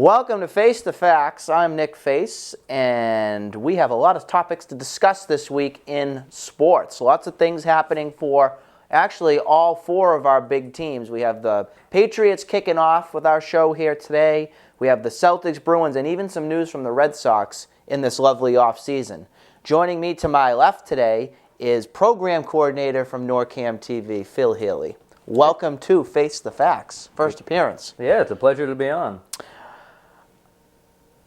Welcome to Face the Facts. I'm Nick Face, and we have a lot of topics to discuss this week in sports. Lots of things happening for actually all four of our big teams. We have the Patriots kicking off with our show here today. We have the Celtics, Bruins, and even some news from the Red Sox in this lovely off-season. Joining me to my left today is program coordinator from NORCAM TV, Phil Healy. Welcome to Face the Facts. First appearance. Yeah, it's a pleasure to be on.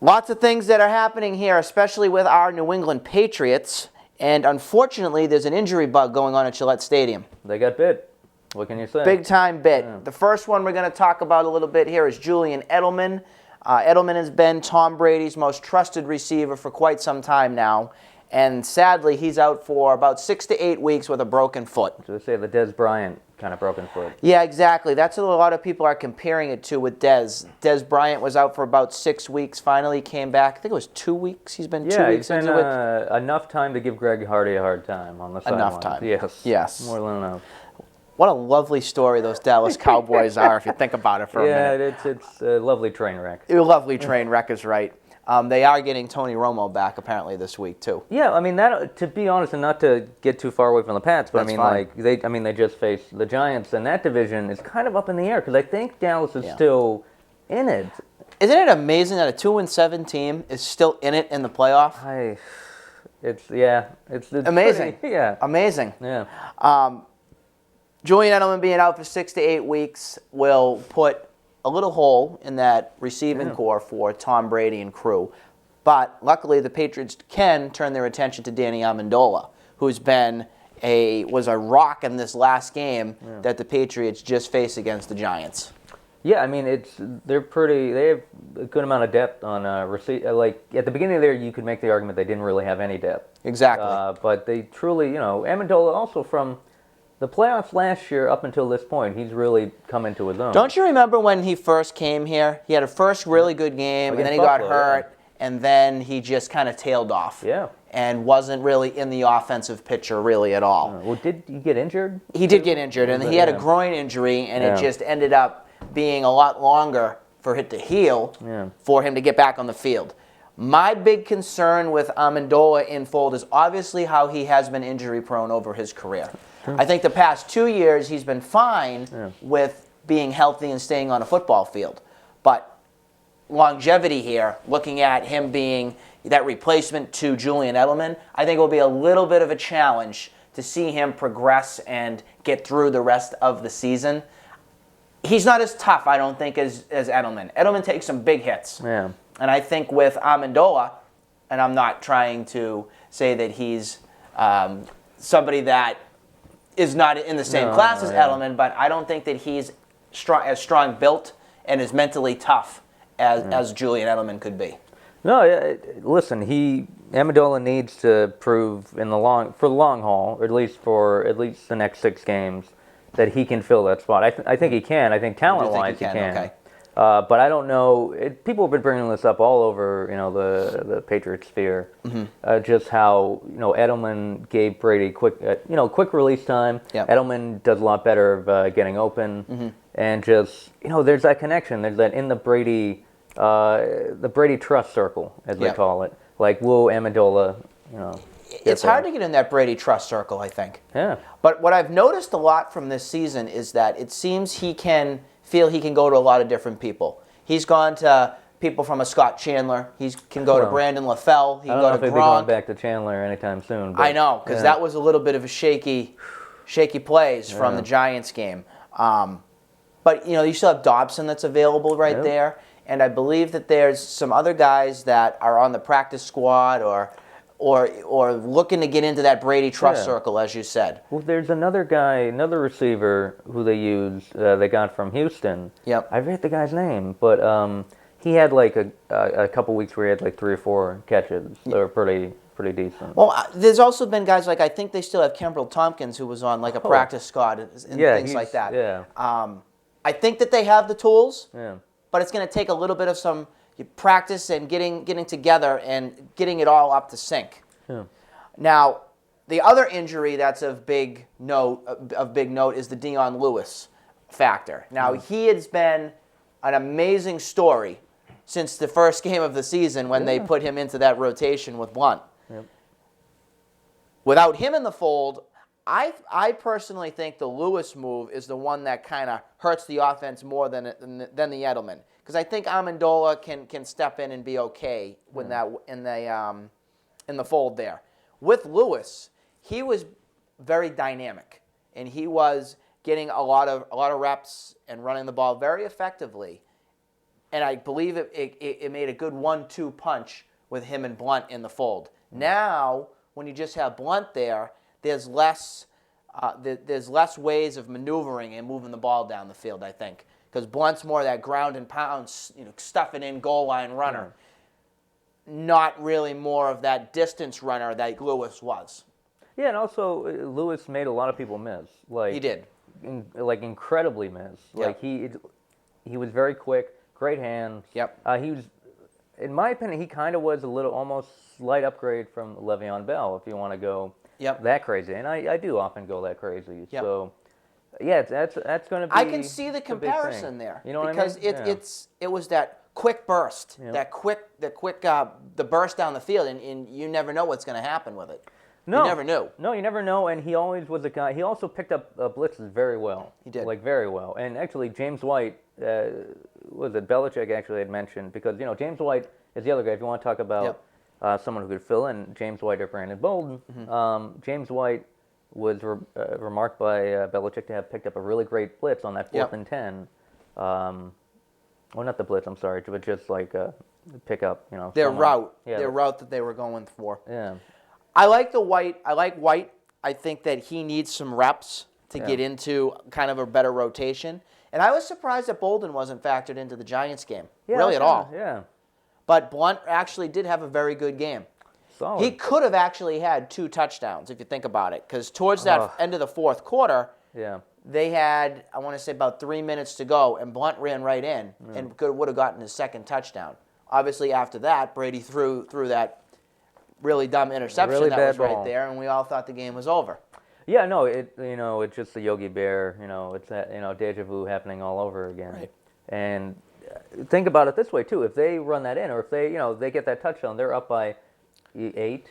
Lots of things that are happening here, especially with our New England Patriots. And unfortunately, there's an injury bug going on at Gillette Stadium. They got bit. What can you say? Big time bit. Yeah. The first one we're going to talk about a little bit here is Julian Edelman. Edelman has been Tom Brady's most trusted receiver for quite some time now. And sadly, he's out for about 6 to 8 weeks with a broken foot. So they say the Des Bryant kind of broken foot. Yeah, exactly. That's what a lot of people are comparing it to with Des. Des Bryant was out for about 6 weeks, finally came back. I think it was 2 weeks. He's been 2 weeks into it. Yeah, he's been enough time to give Greg Hardy a hard time on the sideline. Enough time. Yes. More than enough. What a lovely story those Dallas Cowboys are, if you think about it for a minute. Yeah, it's a lovely train wreck. A lovely train wreck is right. They are getting Tony Romo back apparently this week too. Yeah, I mean that. To be honest, and not to get too far away from the Pats, but That's they just faced the Giants, and that division is kind of up in the air because I think Dallas is still in it. Isn't it amazing that a 2-7 team is still in it in the playoff? It's amazing. Pretty, amazing. Yeah. Julian Edelman being out for 6 to 8 weeks will put a little hole in that receiving core for Tom Brady and crew. But luckily the Patriots can turn their attention to Danny Amendola, who's was a rock in this last game that the Patriots just faced against the Giants. Yeah, I mean they have a good amount of depth on like at the beginning of the year you could make the argument they didn't really have any depth. Exactly. But they truly, Amendola also from the playoffs last year up until this point, he's really come into his own. Don't you remember when he first came here? He had a first really good game, and then he got hurt, and then he just kind of tailed off. Yeah. And wasn't really in the offensive picture really at all. Well, did he get injured? He did get injured, and he had a groin injury, and it just ended up being a lot longer for it to heal for him to get back on the field. My big concern with Amendola in fold is obviously how he has been injury-prone over his career. I think the past 2 years he's been fine with being healthy and staying on a football field. But longevity here, looking at him being that replacement to Julian Edelman, I think it will be a little bit of a challenge to see him progress and get through the rest of the season. He's not as tough, I don't think, as Edelman. Edelman takes some big hits. Yeah. And I think with Amendola, and I'm not trying to say that he's somebody that is not in the same class as Edelman, but I don't think that he's as strong built and as mentally tough as Julian Edelman could be. No, listen, Amendola needs to prove for the long haul, or at least the next 6 games, that he can fill that spot. I think he can. I think talent-wise he can. Okay. But I don't know. People have been bringing this up all over, the Patriots sphere. Just how Edelman gave Brady quick release time. Yep. Edelman does a lot better of getting open, and just there's that connection. There's that in the Brady trust circle, as they call it. Like, will Amendola, It's hard to get in that Brady trust circle, I think. Yeah. But what I've noticed a lot from this season is that it seems he can go to a lot of different people. He's gone to people from a Scott Chandler. He can go to Brandon LaFell. He can go to Gronk. I don't know if he'll be going back to Chandler anytime soon. But, I know, because that was a little bit of a shaky plays from the Giants game. But, you still have Dobson that's available right there. And I believe that there's some other guys that are on the practice squad or looking to get into that Brady trust circle, as you said. Well, there's another receiver who they used, they got from Houston. Yep. I forget the guy's name, but he had like a couple weeks where he had like 3 or 4 catches. They were pretty decent. Well, there's also been guys like, I think they still have Kimbrel Tompkins, who was on like a practice squad and things like that. Yeah. I think that they have the tools, but it's going to take a little bit of some practice and getting together and getting it all up to sync. Yeah. Now, the other injury that's of big note is the Dion Lewis factor. Now, he has been an amazing story since the first game of the season when they put him into that rotation with Blunt. Yep. Without him in the fold, I personally think the Lewis move is the one that kind of hurts the offense more than the Edelman, because I think Amendola can step in and be okay when that in the fold there. With Lewis, he was very dynamic, and he was getting a lot of reps and running the ball very effectively. And I believe it made a good 1-2 punch with him and Blunt in the fold. Now, when you just have Blunt there, there's less ways of maneuvering and moving the ball down the field, I think, because Blunt's more that ground and pound, stuffing in goal line runner, not really more of that distance runner that Lewis was. Yeah, and also Lewis made a lot of people miss. Like he did, incredibly miss. Yep. Like he was very quick, great hands. Yep. He was, in my opinion, he kind of was a little almost slight upgrade from Le'Veon Bell, if you want to go that crazy. And I do often go that crazy. Yep. So, yeah, that's going to be. I can see the comparison there. You know what because I mean? it was that quick burst, Yep. the burst down the field, and you never know what's going to happen with it. No. You never knew. No, you never know, and he always was a guy. He also picked up blitzes very well. He did. Like, very well. And actually, James White, was it Belichick actually had mentioned, because, James White is the other guy. If you want to talk about someone who could fill in, James White or Brandon Bolden. Mm-hmm. James White was remarked by Belichick to have picked up a really great blitz on that 4th and 10. Well, not the blitz, I'm sorry, but just like pick up, their route. Yeah, their route that they were going for. Yeah. I like White. I think that he needs some reps to get into kind of a better rotation. And I was surprised that Bolden wasn't factored into the Giants game, really at all. Yeah. But Blunt actually did have a very good game. Solid. He could have actually had 2 touchdowns if you think about it, because towards that end of the 4th quarter, they had, I want to say, about 3 minutes to go, and Blunt ran right in and would have gotten his 2nd touchdown. Obviously, after that, Brady threw that really dumb interception that was right there, and we all thought the game was over. Yeah, no, it's just the Yogi Bear, it's that, deja vu happening all over again. Right. And think about it this way too: if they run that in, or if they, they get that touchdown, they're up by 8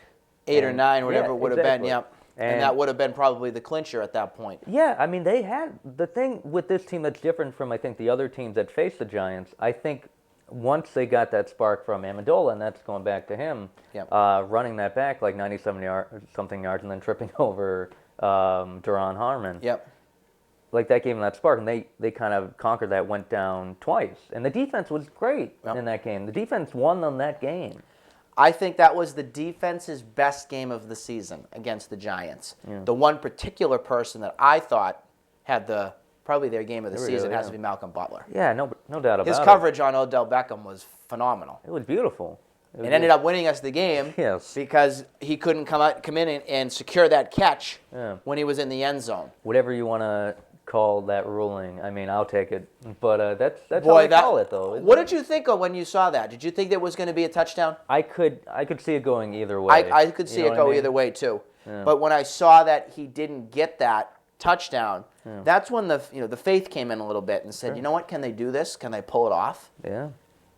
or 9, whatever it would have been. Yep. And that would have been probably the clincher at that point. Yeah, I mean, they had the thing with this team that's different from, I think, the other teams that faced the Giants. I think once they got that spark from Amendola, and that's going back to him, running that back like 97-something yards and then tripping over Duron Harmon. Yep. Like, that gave them that spark, and they kind of conquered that, went down twice. And the defense was great in that game. The defense won them that game. I think that was the defense's best game of the season against the Giants. Yeah. The one particular person that I thought had probably their game of the season has to be Malcolm Butler. Yeah, no doubt about it. His coverage on Odell Beckham was phenomenal. It was beautiful. It ended up winning us the game because he couldn't come in and secure that catch when he was in the end zone. Whatever you want to call that ruling, I mean, I'll take it. But that's how they call it, though. What did you think of when you saw that? Did you think there was going to be a touchdown? I could see it going either way. I could see it go either way, too. Yeah. But when I saw that he didn't get that touchdown, that's when the faith came in a little bit and said, you know what, can they do this? Can they pull it off? Yeah.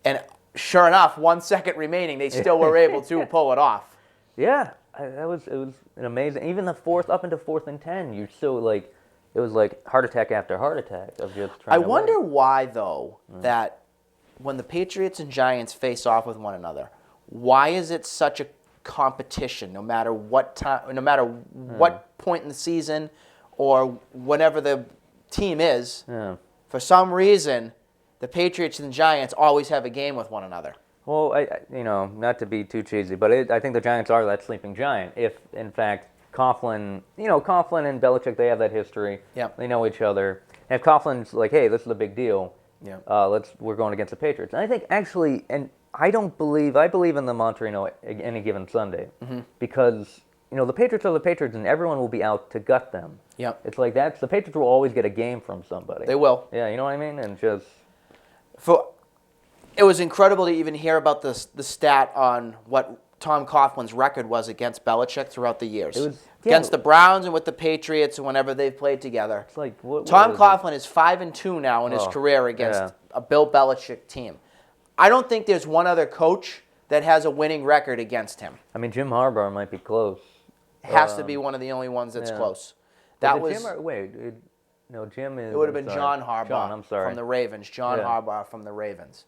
And sure enough, 1 second remaining, they still were able to pull it off. Yeah, it was an amazing. Even the up into 4th and 10, you're still like, it was like heart attack after heart attack of just trying I wonder why, though, that when the Patriots and Giants face off with one another, why is it such a competition? No matter what time, no matter what point in the season, or whenever the team is, for some reason, the Patriots and the Giants always have a game with one another. Well, not to be too cheesy, but I think the Giants are that sleeping giant. If, in fact, Coughlin and Belichick, they have that history. Yep. They know each other. And if Coughlin's like, hey, this is a big deal, we're going against the Patriots. And I think actually, and I believe in the Monterino any given Sunday, because the Patriots are the Patriots, and everyone will be out to gut them. Yep. It's like the Patriots will always get a game from somebody. They will. Yeah, you know what I mean? And just it was incredible to even hear about the stat on what Tom Coughlin's record was against Belichick throughout the years. It was against the Browns and with the Patriots and whenever they've played together. It's like Tom Coughlin is 5-2 now in his career against a Bill Belichick team. I don't think there's one other coach that has a winning record against him. I mean, Jim Harbaugh might be close. Has to be one of the only ones that's close. That was Jim is. It would have been John Harbaugh. John, I'm sorry. From the Ravens. John Harbaugh from the Ravens.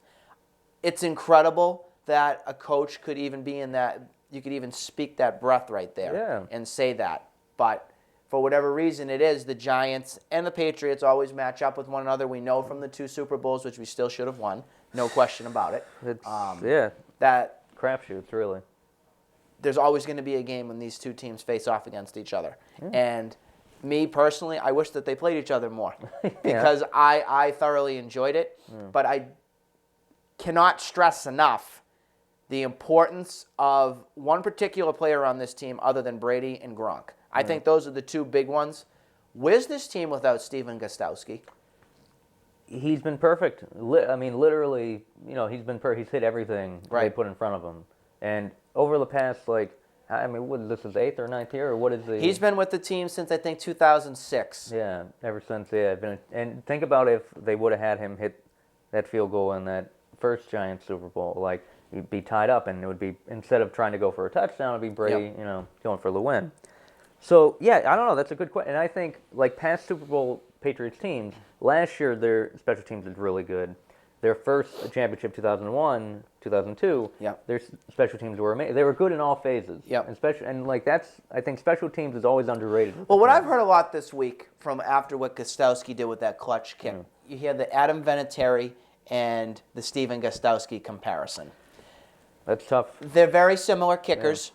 It's incredible that a coach could even be in that. You could even speak that breath right there and say that. But for whatever reason, it is the Giants and the Patriots always match up with one another. We know from the 2 Super Bowls, which we still should have won, no question about it. That crapshoots, really. There's always going to be a game when these two teams face off against each other. And me personally, I wish that they played each other more because I thoroughly enjoyed it. But I cannot stress enough the importance of one particular player on this team other than Brady and Gronk. I think those are the 2 big ones. Where's this team without Steven Gostkowski? He's been perfect. I mean, literally, he's been he's hit everything they put in front of him. And over the past, what is this, his 8th or 9th year, or what is the... He's been with the team since, I think, 2006. Yeah, ever since, and think about if they would have had him hit that field goal in that first Giants Super Bowl, he'd be tied up, and it would be, instead of trying to go for a touchdown, it'd be Brady, going for the win. So, I don't know, that's a good question. And I think, past Super Bowl Patriots teams, last year their special teams was really good. Their first championship, 2001, 2002, their special teams were amazing. They were good in all phases. I think special teams is always underrated. Well, what I've heard a lot this week from after what Gostkowski did with that clutch kick, you hear the Adam Vinatieri and the Steven Gostkowski comparison. That's tough. They're very similar kickers.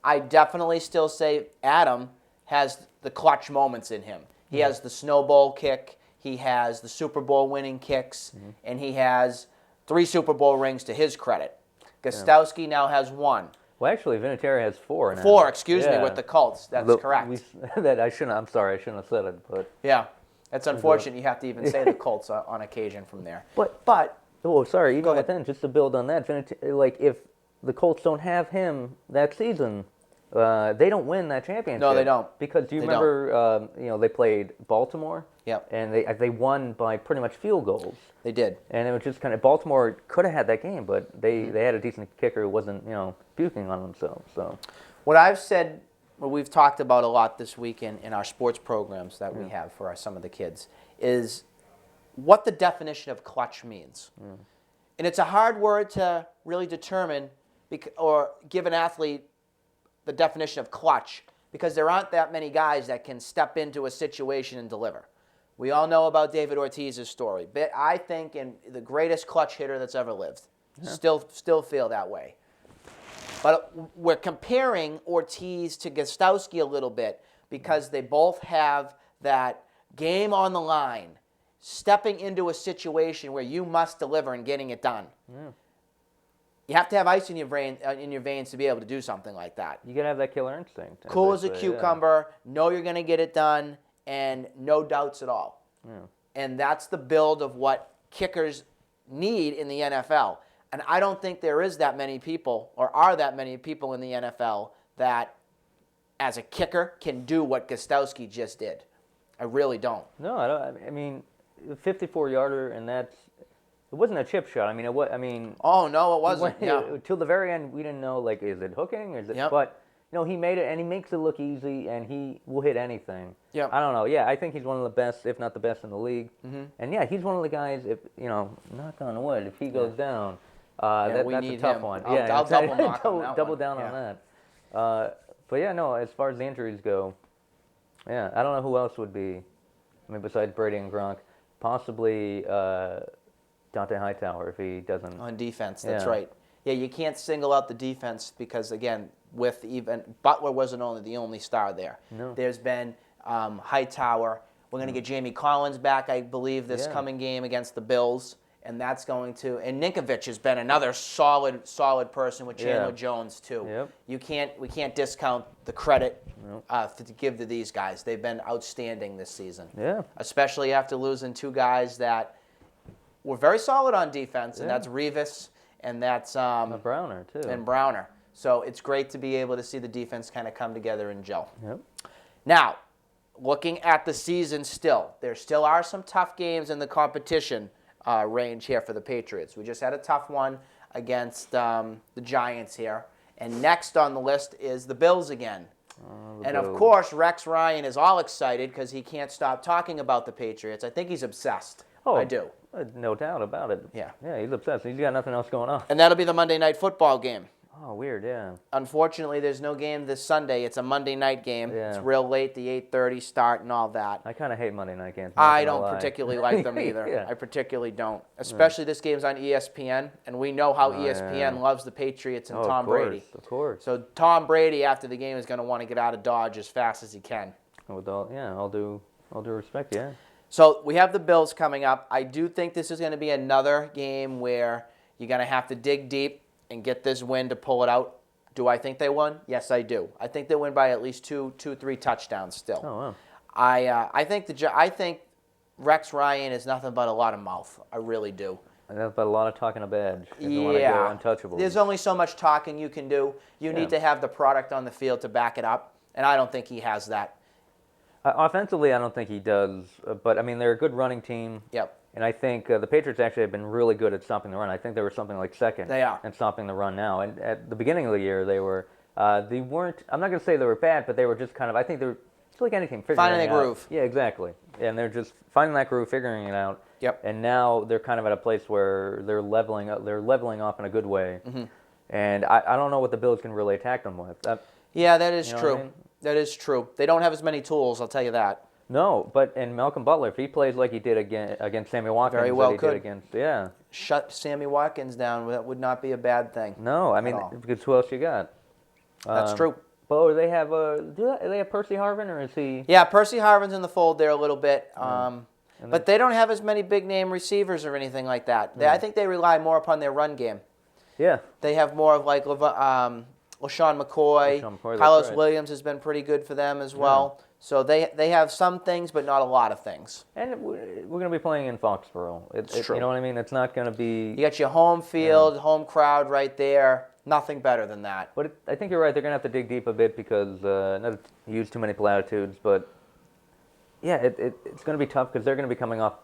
I definitely still say Adam has the clutch moments in him. He has the snowball kick. He has the Super Bowl winning kicks, and he has 3 Super Bowl rings to his credit. Gostkowski now has 1. Well, actually, Vinatieri has 4 now. 4, excuse me, with the Colts. That's correct. I'm sorry, I shouldn't have said it, but that's unfortunate. You have to even say the Colts on occasion from there. But sorry, even then, just to build on that, if the Colts don't have him that season, they don't win that championship. No, they don't. Because do you remember, they played Baltimore? Yep. And they won by pretty much field goals. They did. And it was just kind of, Baltimore could have had that game, but they had a decent kicker who wasn't, puking on themselves. So, what I've said, what we've talked about a lot this week in our sports programs that we have for some of the kids, is what the definition of clutch means. And it's a hard word to really determine or give an athlete the definition of clutch because there aren't that many guys that can step into a situation and deliver. We all know about David Ortiz's story, but I think the greatest clutch hitter that's ever lived. Still feel that way. But we're comparing Ortiz to Gostkowski a little bit because they both have that game on the line, stepping into a situation where you must deliver and getting it done. You have to have ice in your veins to be able to do something like that. You got to have that killer instinct. Cool as a cucumber, know you're going to get it done, and no doubts at all. And that's the build of what kickers need in the NFL. And I don't think there is that many people, or are that many people in the NFL that, as a kicker, can do what Gostkowski just did. I really don't. No, I don't. I mean, 54-yarder, and it wasn't a chip shot. I mean, oh no, it wasn't. Till the very end, we didn't know. Is it hooking? Or is it? But he made it, and he makes it look easy, and he will hit anything. I don't know. I think he's one of the best, if not the best, in the league. And he's one of the guys. If knock on wood, if he goes down, that's a tough one. I'll double knock on that double down on that. But as far as the injuries go, I don't know who else would be. I mean, besides Brady and Gronk, possibly Dante Hightower if he doesn't. On defense, that's right. Yeah, you can't single out the defense because, again, with even Butler wasn't the only star there. No. There's been Hightower. We're going to get Jamie Collins back, I believe, this coming game against the Bills, and that's going to. And Ninkovich has been another solid person with Chandler Jones too. We can't discount the credit to give to these guys. They've been outstanding this season. Especially after losing 2 guys that were very solid on defense, and that's Revis and that's Browner too. And Browner. So it's great to be able to see the defense kind of come together and gel. Now, looking at the season still, there still are some tough games in the competition range here for the Patriots. We just had a tough one against the Giants here. And next on the list is the Bills again. And of course, Rex Ryan is all excited because he can't stop talking about the Patriots. I think he's obsessed. Oh, I do. No doubt about it. Yeah. Yeah, he's obsessed. He's got nothing else going on. And that'll be the Monday Night Football game. Oh, weird, yeah. Unfortunately, there's no game this Sunday. It's a Monday night game. Yeah. It's real late, the 8:30 start and all that. I kind of hate Monday night games. I don't particularly like them either. Yeah. I particularly don't. Especially this game's on ESPN, and we know how ESPN loves the Patriots and Tom Brady. Of course. So Tom Brady, after the game, is going to want to get out of Dodge as fast as he can. With all due respect, yeah. So we have the Bills coming up. I do think this is going to be another game where you're going to have to dig deep and get this win to pull it out. Do I think they won? Yes, I do. I think they win by at least 3 touchdowns still. Oh, wow. I think Rex Ryan is nothing but a lot of mouth. I really do. That's about a lot of talking of edge. Yeah. Untouchable. There's only so much talking you can do. You need to have the product on the field to back it up, and I don't think he has that. Offensively, I don't think he does. But, I mean, they're a good running team. Yep. And I think the Patriots actually have been really good at stopping the run. I think they were something like second in stopping the run now. And at the beginning of the year, they weren't, I'm not going to say they were bad, but they were just kind of, I think they were, it's like anything, finding the groove. Yeah, exactly. And they're just finding that groove, figuring it out. Yep. And now they're kind of at a place where they're leveling off in a good way. Mm-hmm. And I don't know what the Bills can really attack them with. Yeah, that is you know true. What I mean? That is true. They don't have as many tools, I'll tell you that. No, but and Malcolm Butler, if he plays like he did against Sammy Watkins, very well could. Shut Sammy Watkins down. That would not be a bad thing. No, I mean, because who else you got? That's true. But they have do they have Percy Harvin, or is he? Yeah, Percy Harvin's in the fold there a little bit. But they don't have as many big name receivers or anything like that. I think they rely more upon their run game. Yeah. They have more of like LaShawn McCoy. Carlos Williams has been pretty good for them as well. Yeah. So they have some things, but not a lot of things. And we're going to be playing in Foxborough. It's true. You know what I mean? It's not going to be... You got your home field, home crowd right there. Nothing better than that. But I think you're right. They're going to have to dig deep a bit because, not to use too many platitudes, but yeah, it's going to be tough because they're going to be coming off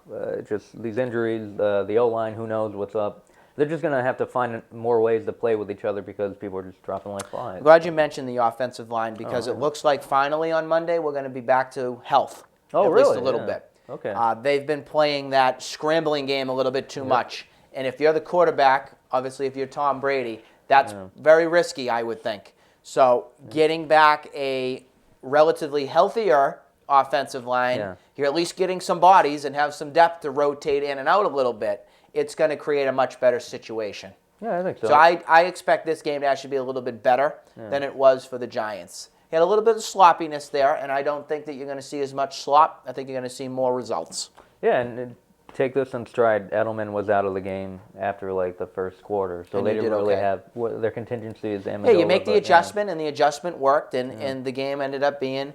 just these injuries. The O-line, who knows what's up. They're just going to have to find more ways to play with each other because people are just dropping like flies. I'm glad you mentioned the offensive line because it looks like finally on Monday we're going to be back to health. Oh, at really? least a little bit. Okay. They've been playing that scrambling game a little bit too much. And if you're the quarterback, obviously if you're Tom Brady, that's very risky, I would think. So getting back a relatively healthier offensive line, you're at least getting some bodies and have some depth to rotate in and out a little bit. It's going to create a much better situation. Yeah, I think so. So I expect this game to actually be a little bit better than it was for the Giants. He had a little bit of sloppiness there, and I don't think that you're going to see as much slop. I think you're going to see more results. Yeah, and take this in stride. Edelman was out of the game after like the first quarter, so they didn't really have their contingency is Amendola. Yeah, you make the adjustment, and the adjustment worked, and the game ended up being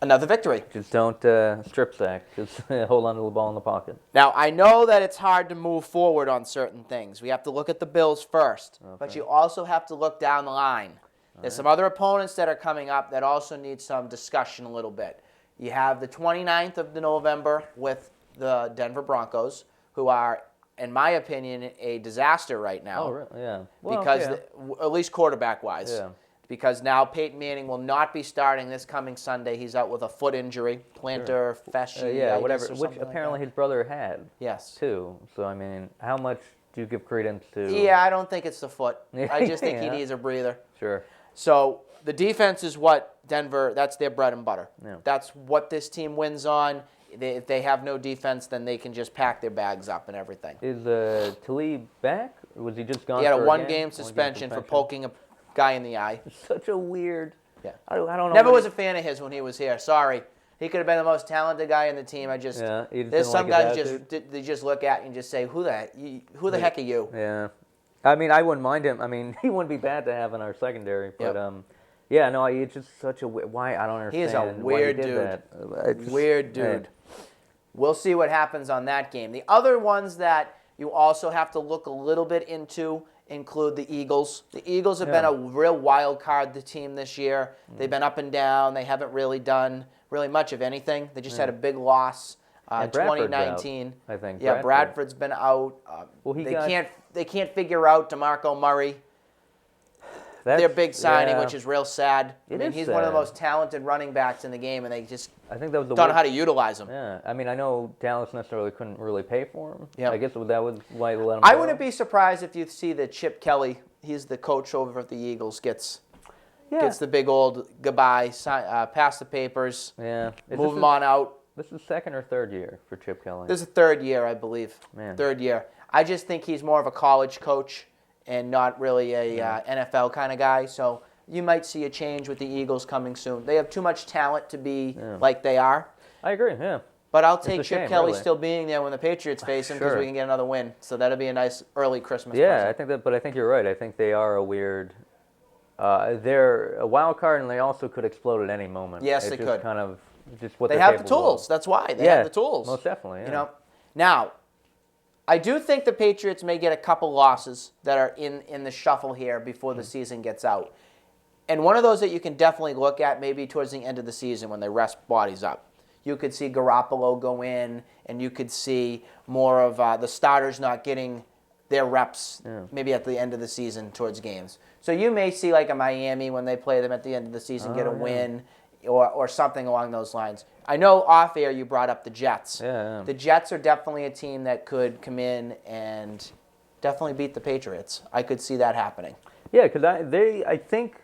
another victory. Just don't strip sack. Just hold on to the ball in the pocket. Now, I know that it's hard to move forward on certain things. We have to look at the Bills first, but you also have to look down the line. There's some other opponents that are coming up that also need some discussion a little bit. You have the 29th of November with the Denver Broncos, who are, in my opinion, a disaster right now. Oh, really? Yeah. Well, because at least quarterback-wise. Yeah. Because now Peyton Manning will not be starting this coming Sunday. He's out with a foot injury, plantar fasciitis, whatever, which apparently his brother had. Yes. Too. So, I mean, how much do you give credence to? Yeah, I don't think it's the foot. I just think he needs a breather. Sure. So the defense is what Denver, that's their bread and butter. Yeah. That's what this team wins on. If they have no defense, then they can just pack their bags up and everything. Is Talib back? Or was he just gone? He had a one-game suspension for poking a guy in the eye. Such a weird. Yeah. I don't know. Never was a fan of his when he was here. Sorry. He could have been the most talented guy in the team. There's some guys they just look at you and just say, who the heck are you? Yeah. I mean, I wouldn't mind him. I mean, he wouldn't be bad to have in our secondary. But, it's just such a why I don't understand. He is a weird dude. Weird dude. We'll see what happens on that game. The other ones that you also have to look a little bit into include the Eagles. The Eagles have been a real wild card team this year. They've been up and down. They haven't really done much of anything. They just had a big loss 2019. I think. Yeah, Bradford's been out. Well, they can't figure out DeMarco Murray. Their big signing, which is real sad. He's one of the most talented running backs in the game, and they just don't know how to utilize him. Yeah, I know Dallas necessarily couldn't really pay for him. Yeah, I guess that was why they let him I go. wouldn't be surprised if you see that Chip Kelly, he's the coach over at the Eagles, gets the big old goodbye, pass the papers, move him on out. This is the second or third year for Chip Kelly. This is the third year, I believe. Third year. I just think he's more of a college coach and not really a NFL kind of guy. So you might see a change with the Eagles coming soon. They have too much talent to be like they are. I agree, yeah. But I'll take Chip Kelly still being there when the Patriots face him because we can get another win. So that'll be a nice early Christmas present. I think you're right. I think they are a weird... they're a wild card, and they also could explode at any moment. Yes, they could. Kind of just what they have the tools. That's why they have the tools. Most definitely. Yeah. Now, I do think the Patriots may get a couple losses that are in the shuffle here before the season gets out, and one of those that you can definitely look at maybe towards the end of the season when they rest bodies up. You could see Garoppolo go in, and you could see more of the starters not getting their reps maybe at the end of the season towards games. So you may see like a Miami when they play them at the end of the season get a win or something along those lines. I know off air you brought up the Jets. Yeah. The Jets are definitely a team that could come in and definitely beat the Patriots. I could see that happening. Yeah, because I think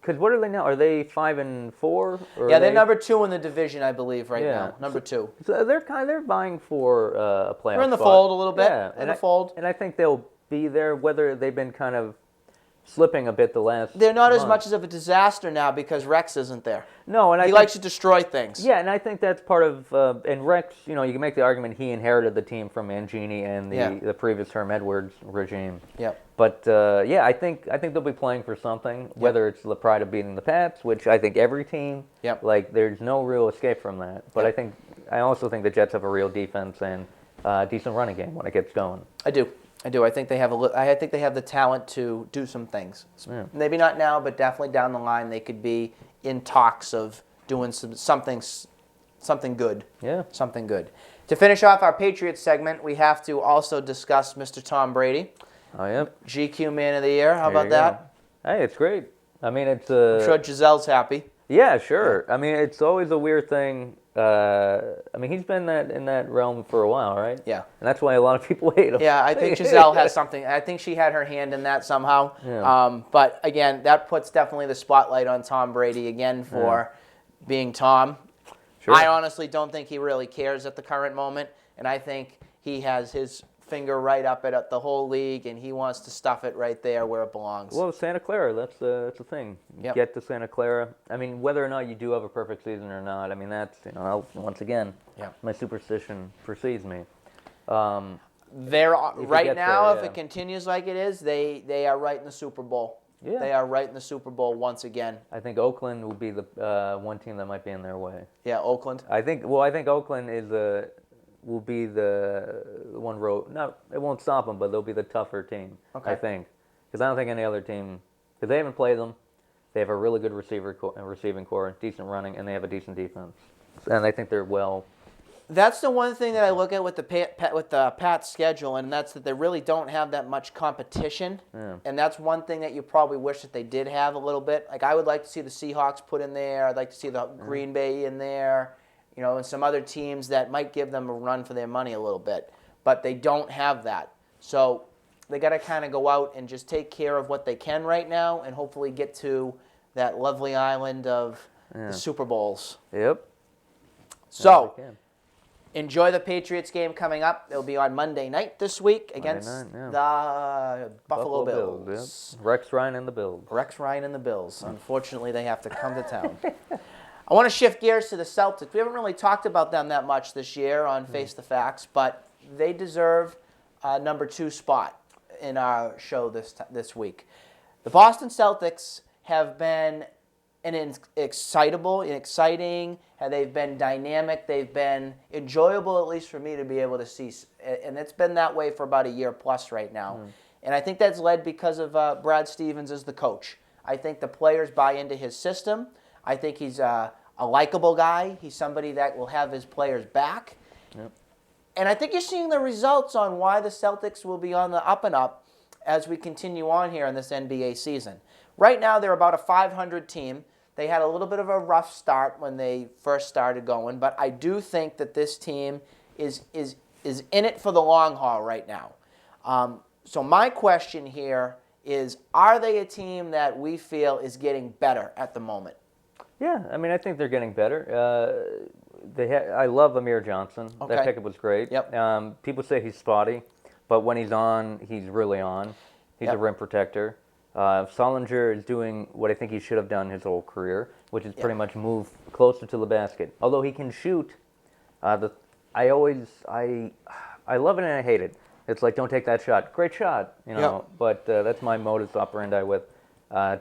what are they now? Are they 5-4? Yeah, they're number 2 in the division, I believe, right now. Number 2. So they're vying for a playoff. They're in the spot. fold a little bit. Yeah, in the fold. And I think they'll be there. Whether they've been kind of slipping a bit the last. They're not month. as much of a disaster now because Rex isn't there. No, and he likes to destroy things. Yeah, and I think that's part of. And Rex, you can make the argument he inherited the team from Mangini and the previous Herm Edwards regime. Yeah. But I think they'll be playing for something. Whether it's the pride of beating the Pats, which I think every team. Like there's no real escape from that. But I also think the Jets have a real defense and decent running game when it gets going. I do. I think they have I think they have the talent to do some things. Maybe not now, but definitely down the line they could be in talks of doing something good. Yeah. Something good. To finish off our Patriots segment, we have to also discuss Mr. Tom Brady. Oh, yeah. GQ Man of the Year. How about that? Hey, it's great. I'm sure Giselle's happy. Yeah, sure. Yeah. It's always a weird thing. He's been in that realm for a while, right? Yeah. And that's why a lot of people hate him. Yeah, I think Giselle has something. I think she had her hand in that somehow. Yeah. But again, that puts definitely the spotlight on Tom Brady again for being Tom. Sure. I honestly don't think he really cares at the current moment, and I think he has his finger right up at the whole league, and he wants to stuff it right there where it belongs. Well, Santa Clara, that's the thing. Yep. Get to Santa Clara. Whether or not you do have a perfect season or not, that's once again, my superstition precedes me. They're right now. If it continues like it is, they are right in the Super Bowl. Yeah. They are right in the Super Bowl once again. I think Oakland will be the one team that might be in their way. Yeah, Oakland. I think Oakland will be the one road. No, it won't stop them, but they'll be the tougher team. Okay. I think, because I don't think any other team, because they haven't played them. They have a really good receiving core, decent running, and they have a decent defense. And I think they're well. That's the one thing that I look at with the Pats schedule, and that's that they really don't have that much competition. Yeah. And that's one thing that you probably wish that they did have a little bit. Like I would like to see the Seahawks put in there. I'd like to see the Green Bay in there. And some other teams that might give them a run for their money a little bit. But they don't have that. So they got to kind of go out and just take care of what they can right now and hopefully get to that lovely island of the Super Bowls. Yep. So enjoy the Patriots game coming up. It'll be on Monday night this week against the Buffalo Bills. Yep. Rex Ryan and the Bills. Rex Ryan and the Bills. Unfortunately, they have to come to town. I want to shift gears to the Celtics. We haven't really talked about them that much this year on Face the Facts, but they deserve a number 2 spot in our show this week. The Boston Celtics have been exciting. They've been dynamic. They've been enjoyable, at least for me, to be able to see. And it's been that way for about a year plus right now. And I think that's led because of Brad Stevens as the coach. I think the players buy into his system. I think he's a likable guy. He's somebody that will have his players back. Yep. And I think you're seeing the results on why the Celtics will be on the up and up as we continue on here in this NBA season. Right now, they're about a 500 team. They had a little bit of a rough start when they first started going, but I do think that this team is in it for the long haul right now. So my question here is, are they a team that we feel is getting better at the moment? Yeah, I mean, I think they're getting better. I love Amir Johnson. Okay. That pickup was great. Yep. People say he's spotty, but when he's on, he's really on. He's a rim protector. Solinger is doing what I think he should have done his whole career, which is pretty much move closer to the basket. Although he can shoot, I love it and I hate it. It's like, don't take that shot. Great shot, you know. Yep. But that's my modus operandi with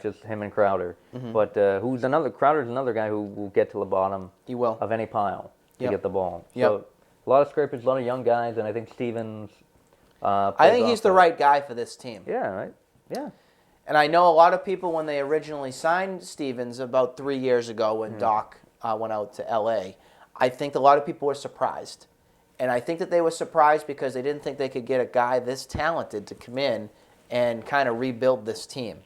just him and Crowder. But Crowder's another guy who will get to the bottom of any pile to get the ball. So a lot of scrapers, a lot of young guys, and I think Stevens. I think he's the right guy for this team. Yeah, right. Yeah. And I know a lot of people, when they originally signed Stevens about 3 years ago when Doc went out to L.A., I think a lot of people were surprised. And I think that they were surprised because they didn't think they could get a guy this talented to come in and kind of rebuild this team.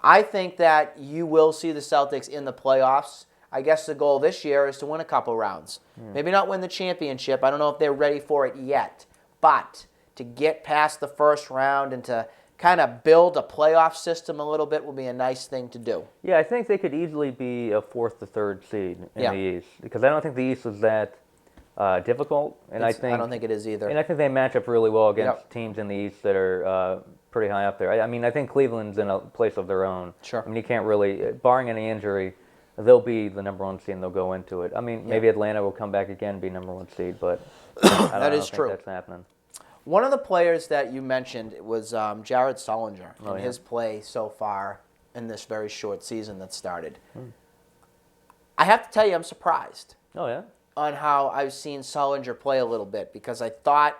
I think that you will see the Celtics in the playoffs. I guess the goal this year is to win a couple rounds. Maybe not win the championship. I don't know if they're ready for it yet. But to get past the first round and to kind of build a playoff system a little bit will be a nice thing to do. Yeah, I think they could easily be a 4th to 3rd seed in the East, because I don't think the East is that difficult, and I don't think it is either. And I think they match up really well against teams in the East that are pretty high up there. I mean, I think Cleveland's in a place of their own. Sure. I mean, you can't really, barring any injury, they'll be the number 1 seed and they'll go into it. I mean, maybe Atlanta will come back again and be number 1 seed, but I don't think that's happening. One of the players that you mentioned was Jared Solinger and his play so far in this very short season that started. I have to tell you, I'm surprised. Oh, yeah? On how I've seen Solinger play a little bit, because I thought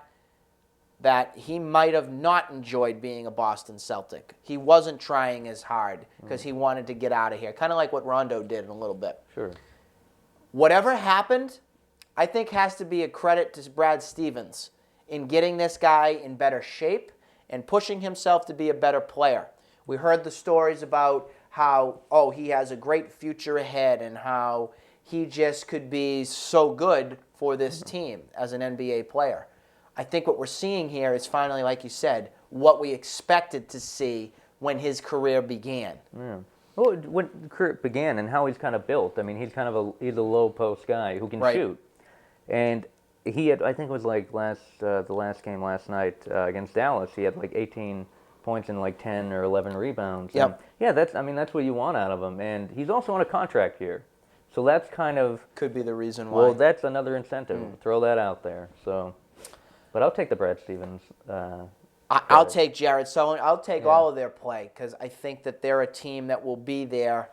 that he might have not enjoyed being a Boston Celtic. He wasn't trying as hard because he wanted to get out of here, kind of like what Rondo did in a little bit. Sure. Whatever happened, I think has to be a credit to Brad Stevens in getting this guy in better shape and pushing himself to be a better player. We heard the stories about how, he has a great future ahead and how he just could be so good for this team as an NBA player. I think what we're seeing here is finally, like you said, what we expected to see when his career began. Yeah. Well, when the career began and how he's kind of built. I mean, he's kind of he's a low post guy who can shoot. And he had, I think it was like the last game last night against Dallas, he had like 18 points and like 10 or 11 rebounds. Yep. And yeah, that's what you want out of him. And he's also on a contract here. So that's kind of... Could be the reason why. Well, that's another incentive. Throw that out there. So, but I'll take the Brad Stevens. I'll take Jared Sullivan. I'll take all of their play because I think that they're a team that will be there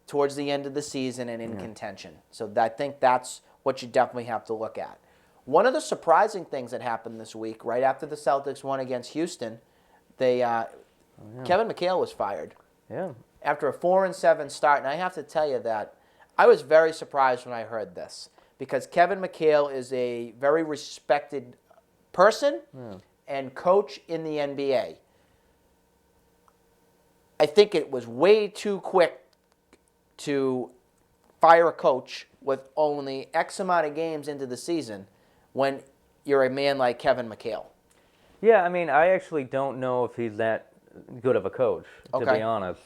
towards the end of the season and in contention. So I think that's what you definitely have to look at. One of the surprising things that happened this week, right after the Celtics won against Houston, Kevin McHale was fired. Yeah. After a 4-7 start, and I have to tell you that I was very surprised when I heard this because Kevin McHale is a very respected person and coach in the NBA. I think it was way too quick to fire a coach with only X amount of games into the season when you're a man like Kevin McHale. Yeah, I mean, I actually don't know if he's that good of a coach, to be honest.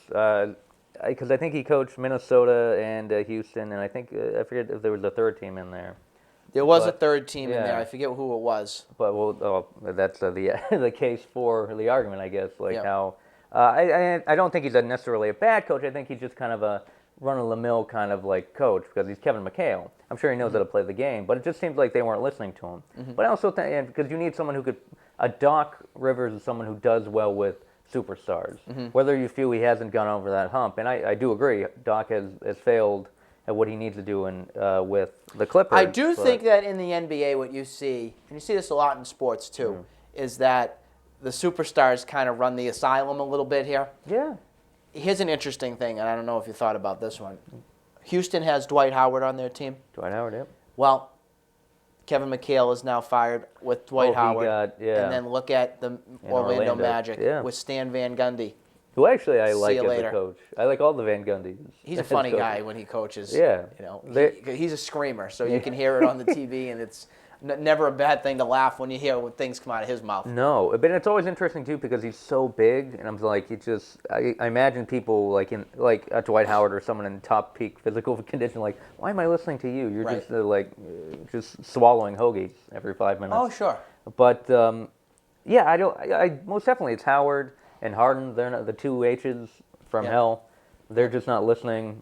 Because I think he coached Minnesota and Houston, and I think, I forget if there was a third team in there. There was a third team in there. I forget who it was. But, that's the case for the argument, I guess. How I don't think he's necessarily a bad coach. I think he's just kind of a run-of-the-mill kind of like coach because he's Kevin McHale. I'm sure he knows how to play the game, but it just seems like they weren't listening to him. But I also think, because you need someone who could, Doc Rivers is someone who does well with superstars. Whether you feel he hasn't gone over that hump, and I do agree, Doc has failed at what he needs to do with the Clippers. I do think that in the NBA what you see, and you see this a lot in sports too, is that the superstars kind of run the asylum a little bit here. Yeah. Here's an interesting thing, and I don't know if you thought about this one. Houston has Dwight Howard on their team. Dwight Howard, yep. Well, Kevin McHale is now fired with Dwight Howard. And then look at the Orlando Magic with Stan Van Gundy. Who actually I like as a coach. I like all the Van Gundys. He's a funny guy when he coaches. Yeah. He's a screamer, so you can hear it on the TV, and it's never a bad thing to laugh when you hear when things come out of his mouth. No, but it's always interesting too because he's so big, and I'm like, I imagine people like Dwight Howard or someone in top peak physical condition, like, why am I listening to you? You're just swallowing hoagies every 5 minutes. Oh, sure. But I most definitely it's Howard and Harden. They're not the two H's from hell. They're just not listening.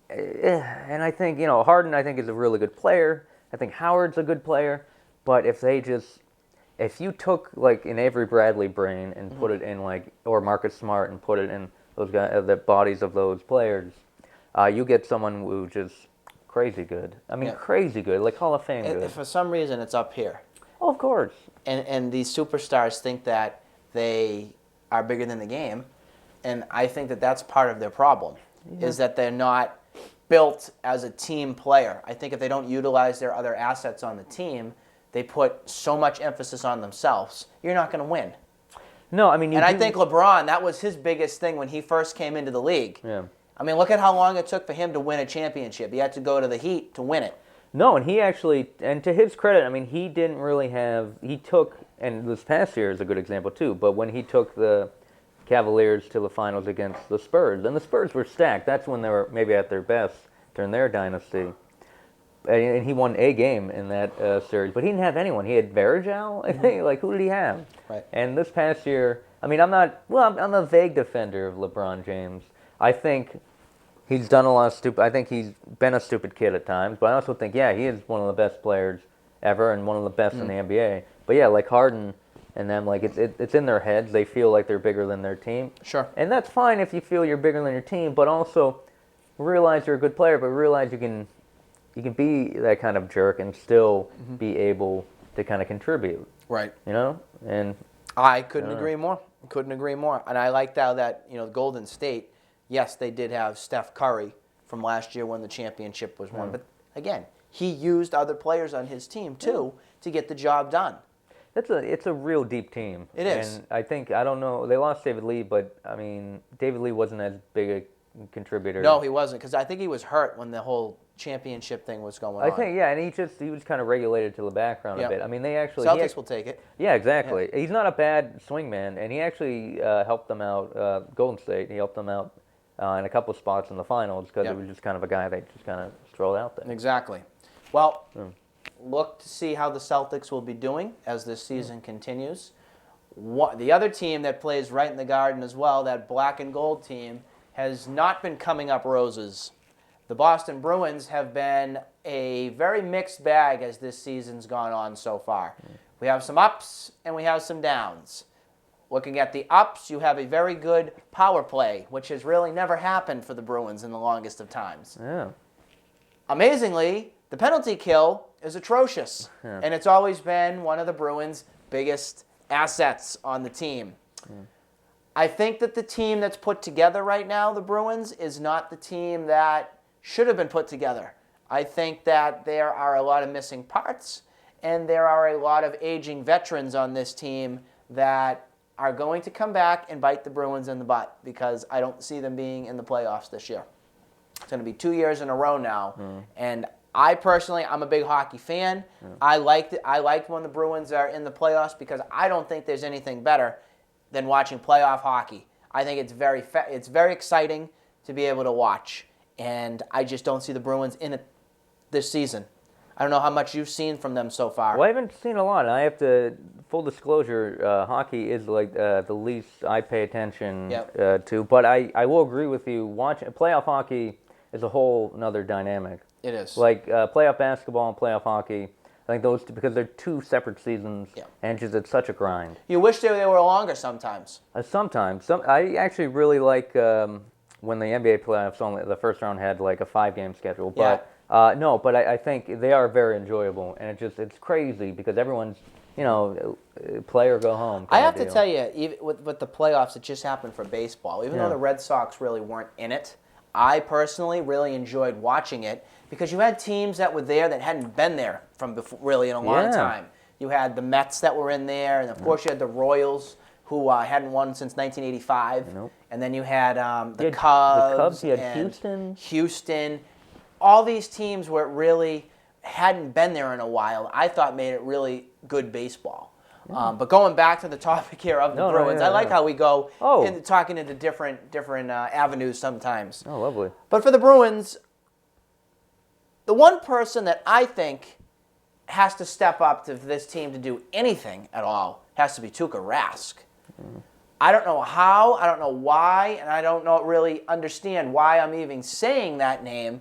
And I think Harden I think is a really good player. I think Howard's a good player, but if you took like an Avery Bradley brain and put it in or Marcus Smart and put it in those guys, the bodies of those players, you get someone who just crazy good. I mean, crazy good, like Hall of Fame good. For some reason, it's up here. Oh, of course. And these superstars think that they are bigger than the game, and I think that that's part of their problem, is that they're not built as a team player. I think if they don't utilize their other assets on the team, they put so much emphasis on themselves, you're not going to win. No, I mean, I think LeBron, that was his biggest thing when he first came into the league. Yeah. I mean, look at how long it took for him to win a championship. He had to go to the Heat to win it. No, and he actually, and to his credit, I mean, he didn't really and this past year is a good example too, but when he took the Cavaliers to the finals against the Spurs, and the Spurs were stacked. That's when they were maybe at their best during their dynasty. And he won a game in that series, but he didn't have anyone. He had Varejao, I think. Like, who did he have? Right. And this past year, I mean, I'm a vague defender of LeBron James. I think he's done a lot of stupid. I think he's been a stupid kid at times, but I also think, he is one of the best players ever and one of the best in the NBA. But like Harden and them, like it's in their heads. They feel like they're bigger than their team. Sure. And that's fine if you feel you're bigger than your team, but also realize you're a good player, but realize you can be that kind of jerk and still be able to kind of contribute. Right. And I couldn't agree more. Couldn't agree more. And I liked how that, Golden State, yes, they did have Steph Curry from last year when the championship was won. But again, he used other players on his team too to get the job done. It's a real deep team. It is. And I think, I don't know, they lost David Lee, but I mean, David Lee wasn't as big a contributor. No, he wasn't, because I think he was hurt when the whole championship thing was going on. I think, and he was kind of regulated to the background a bit. I mean, they actually... Celtics will take it. Yeah, exactly. Yeah. He's not a bad swingman, and he actually helped them out, Golden State, he helped them out in a couple spots in the finals, because it was just kind of a guy they just kind of strolled out there. Exactly. Well, look to see how the Celtics will be doing as this season continues. The other team that plays right in the Garden as well, that black and gold team, has not been coming up roses. The Boston Bruins have been a very mixed bag as this season's gone on so far. We have some ups and we have some downs. Looking at the ups, you have a very good power play, which has really never happened for the Bruins in the longest of times. Yeah. Amazingly, the penalty kill is atrocious, and it's always been one of the Bruins' biggest assets on the team. I think that the team that's put together right now, the Bruins, is not the team that should have been put together. I think that there are a lot of missing parts, and there are a lot of aging veterans on this team that are going to come back and bite the Bruins in the butt, because I don't see them being in the playoffs this year. It's going to be 2 years in a row now, and I personally, I'm a big hockey fan. I liked when the Bruins are in the playoffs, because I don't think there's anything better than watching playoff hockey. I think it's very exciting to be able to watch, and I just don't see the Bruins in it this season. I don't know how much you've seen from them so far. Well, I haven't seen a lot. I have to, full disclosure, hockey is like the least I pay attention to. But I will agree with you. Playoff hockey is a whole another dynamic. It is. Like playoff basketball and playoff hockey, I think those two, because they're two separate seasons, and it's such a grind. You wish they were longer sometimes. Sometimes. I actually really like when the NBA playoffs, only the first round had like a 5-game schedule. But no, but I think they are very enjoyable, and it's crazy because everyone's, play or go home. I have to tell you, even with the playoffs, it just happened for baseball. Even though the Red Sox really weren't in it, I personally really enjoyed watching it because you had teams that were there that hadn't been there from before, really in a long time. You had the Mets that were in there, and of course you had the Royals, who hadn't won since 1985. Nope. And then you had the Cubs. You had and Houston. All these teams where it really hadn't been there in a while, I thought made it really good baseball. But going back to the topic here of the Bruins, I like how we go talking into different avenues sometimes. Oh, lovely. But for the Bruins, the one person that I think has to step up to this team to do anything at all has to be Tuukka Rask. I don't know how, I don't know why, and I don't really understand why I'm even saying that name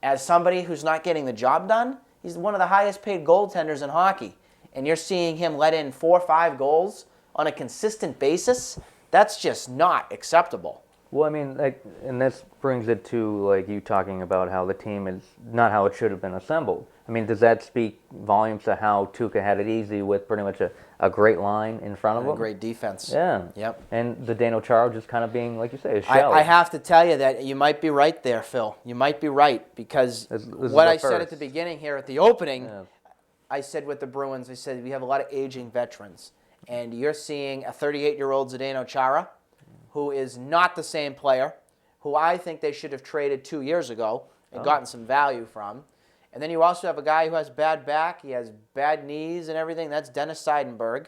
as somebody who's not getting the job done. He's one of the highest paid goaltenders in hockey. And you're seeing him let in 4 or 5 goals on a consistent basis. That's just not acceptable. Well, I mean, and this brings it to you talking about how the team is not how it should have been assembled. I mean, does that speak volumes to how Tuukka had it easy with pretty much a great line in front of him? A great defense. Yeah. Yep. And the Zdeno Chara just kind of being, like you say, a shell. I have to tell you that you might be right there, Phil. You might be right because this what I said at the beginning here at the opening, I said with the Bruins, I said we have a lot of aging veterans. And you're seeing a 38-year-old Zdeno Chara, who is not the same player, who I think they should have traded 2 years ago and gotten some value from. And then you also have a guy who has bad back, he has bad knees and everything. That's Dennis Seidenberg.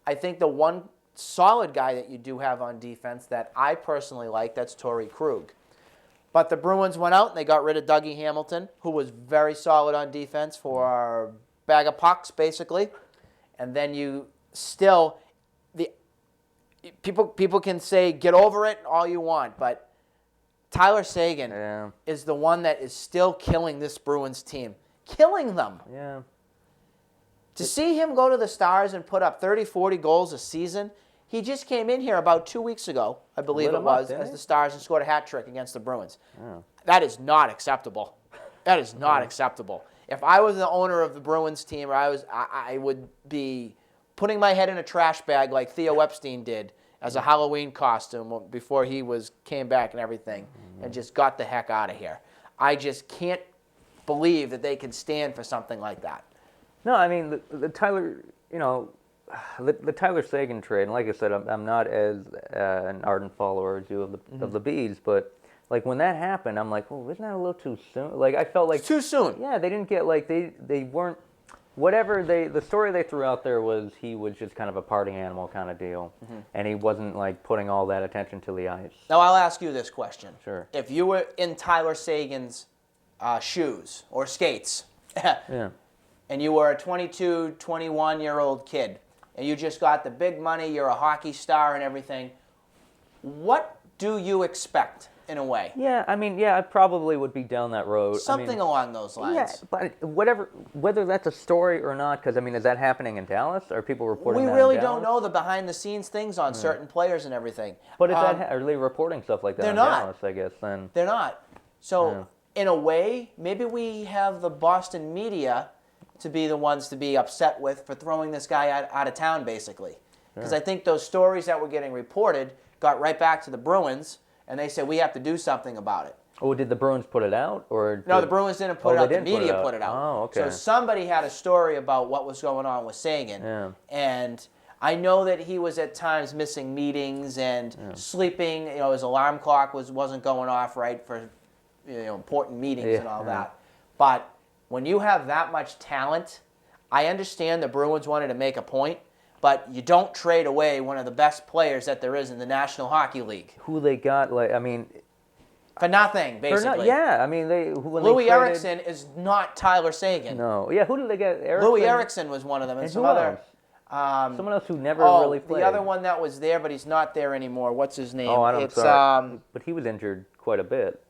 I think the one solid guy that you do have on defense that I personally like, that's Torrey Krug. But the Bruins went out and they got rid of Dougie Hamilton, who was very solid on defense for a bag of pucks, basically. And then you still, people can say get over it all you want, but Tyler Seguin is the one that is still killing this Bruins team. Killing them. Yeah. To see him go to the Stars and put up 30, 40 goals a season, he just came in here about 2 weeks ago, I believe it was, as the Stars and scored a hat trick against the Bruins. That is not acceptable. That is not acceptable. If I was the owner of the Bruins team, or I would be putting my head in a trash bag like Theo Epstein did as a Halloween costume before he came back and everything, and just got the heck out of here. I just can't believe that they can stand for something like that. No, I mean the Tyler, the Tyler Seguin trade. And like I said, I'm not as an ardent follower as you of the Bees, but when that happened, I'm like, well, isn't that a little too soon? I felt like it's too soon. Yeah, they didn't get they weren't. Whatever the story they threw out there was he was just kind of a party animal kind of deal, and he wasn't putting all that attention to the ice. Now I'll ask you this question: Sure. If you were in Tyler Seguin's shoes or skates, and you were a 22, 21-year-old kid, and you just got the big money, you're a hockey star and everything, what do you expect? In a way. Yeah, I mean, I probably would be down that road. Something along those lines. Yeah, but whether that's a story or not, because, is that happening in Dallas? Are people reporting that We really in Dallas? don't know the behind-the-scenes things on certain players and everything. But are they reporting stuff like that in Dallas, I guess, then? They're not. So, in a way, maybe we have the Boston media to be the ones to be upset with for throwing this guy out of town, basically. Because I think those stories that were getting reported got right back to the Bruins, and they said, we have to do something about it. Oh, did the Bruins put it out? No, the Bruins didn't put it out. The media put it out. Oh, okay. So somebody had a story about what was going on with Seguin. Yeah. And I know that he was at times missing meetings and sleeping. His alarm clock wasn't going off right for important meetings and all that. But when you have that much talent, I understand the Bruins wanted to make a point. But you don't trade away one of the best players that there is in the National Hockey League. Who they got, for nothing, basically. Louis Eriksson is not Tyler Seguin. No. Yeah, who did they get? Eriksson? Louis Eriksson was one of them. And some other. Someone else who never really played. The other one that was there, but he's not there anymore. What's his name? Oh, I don't know. But he was injured quite a bit.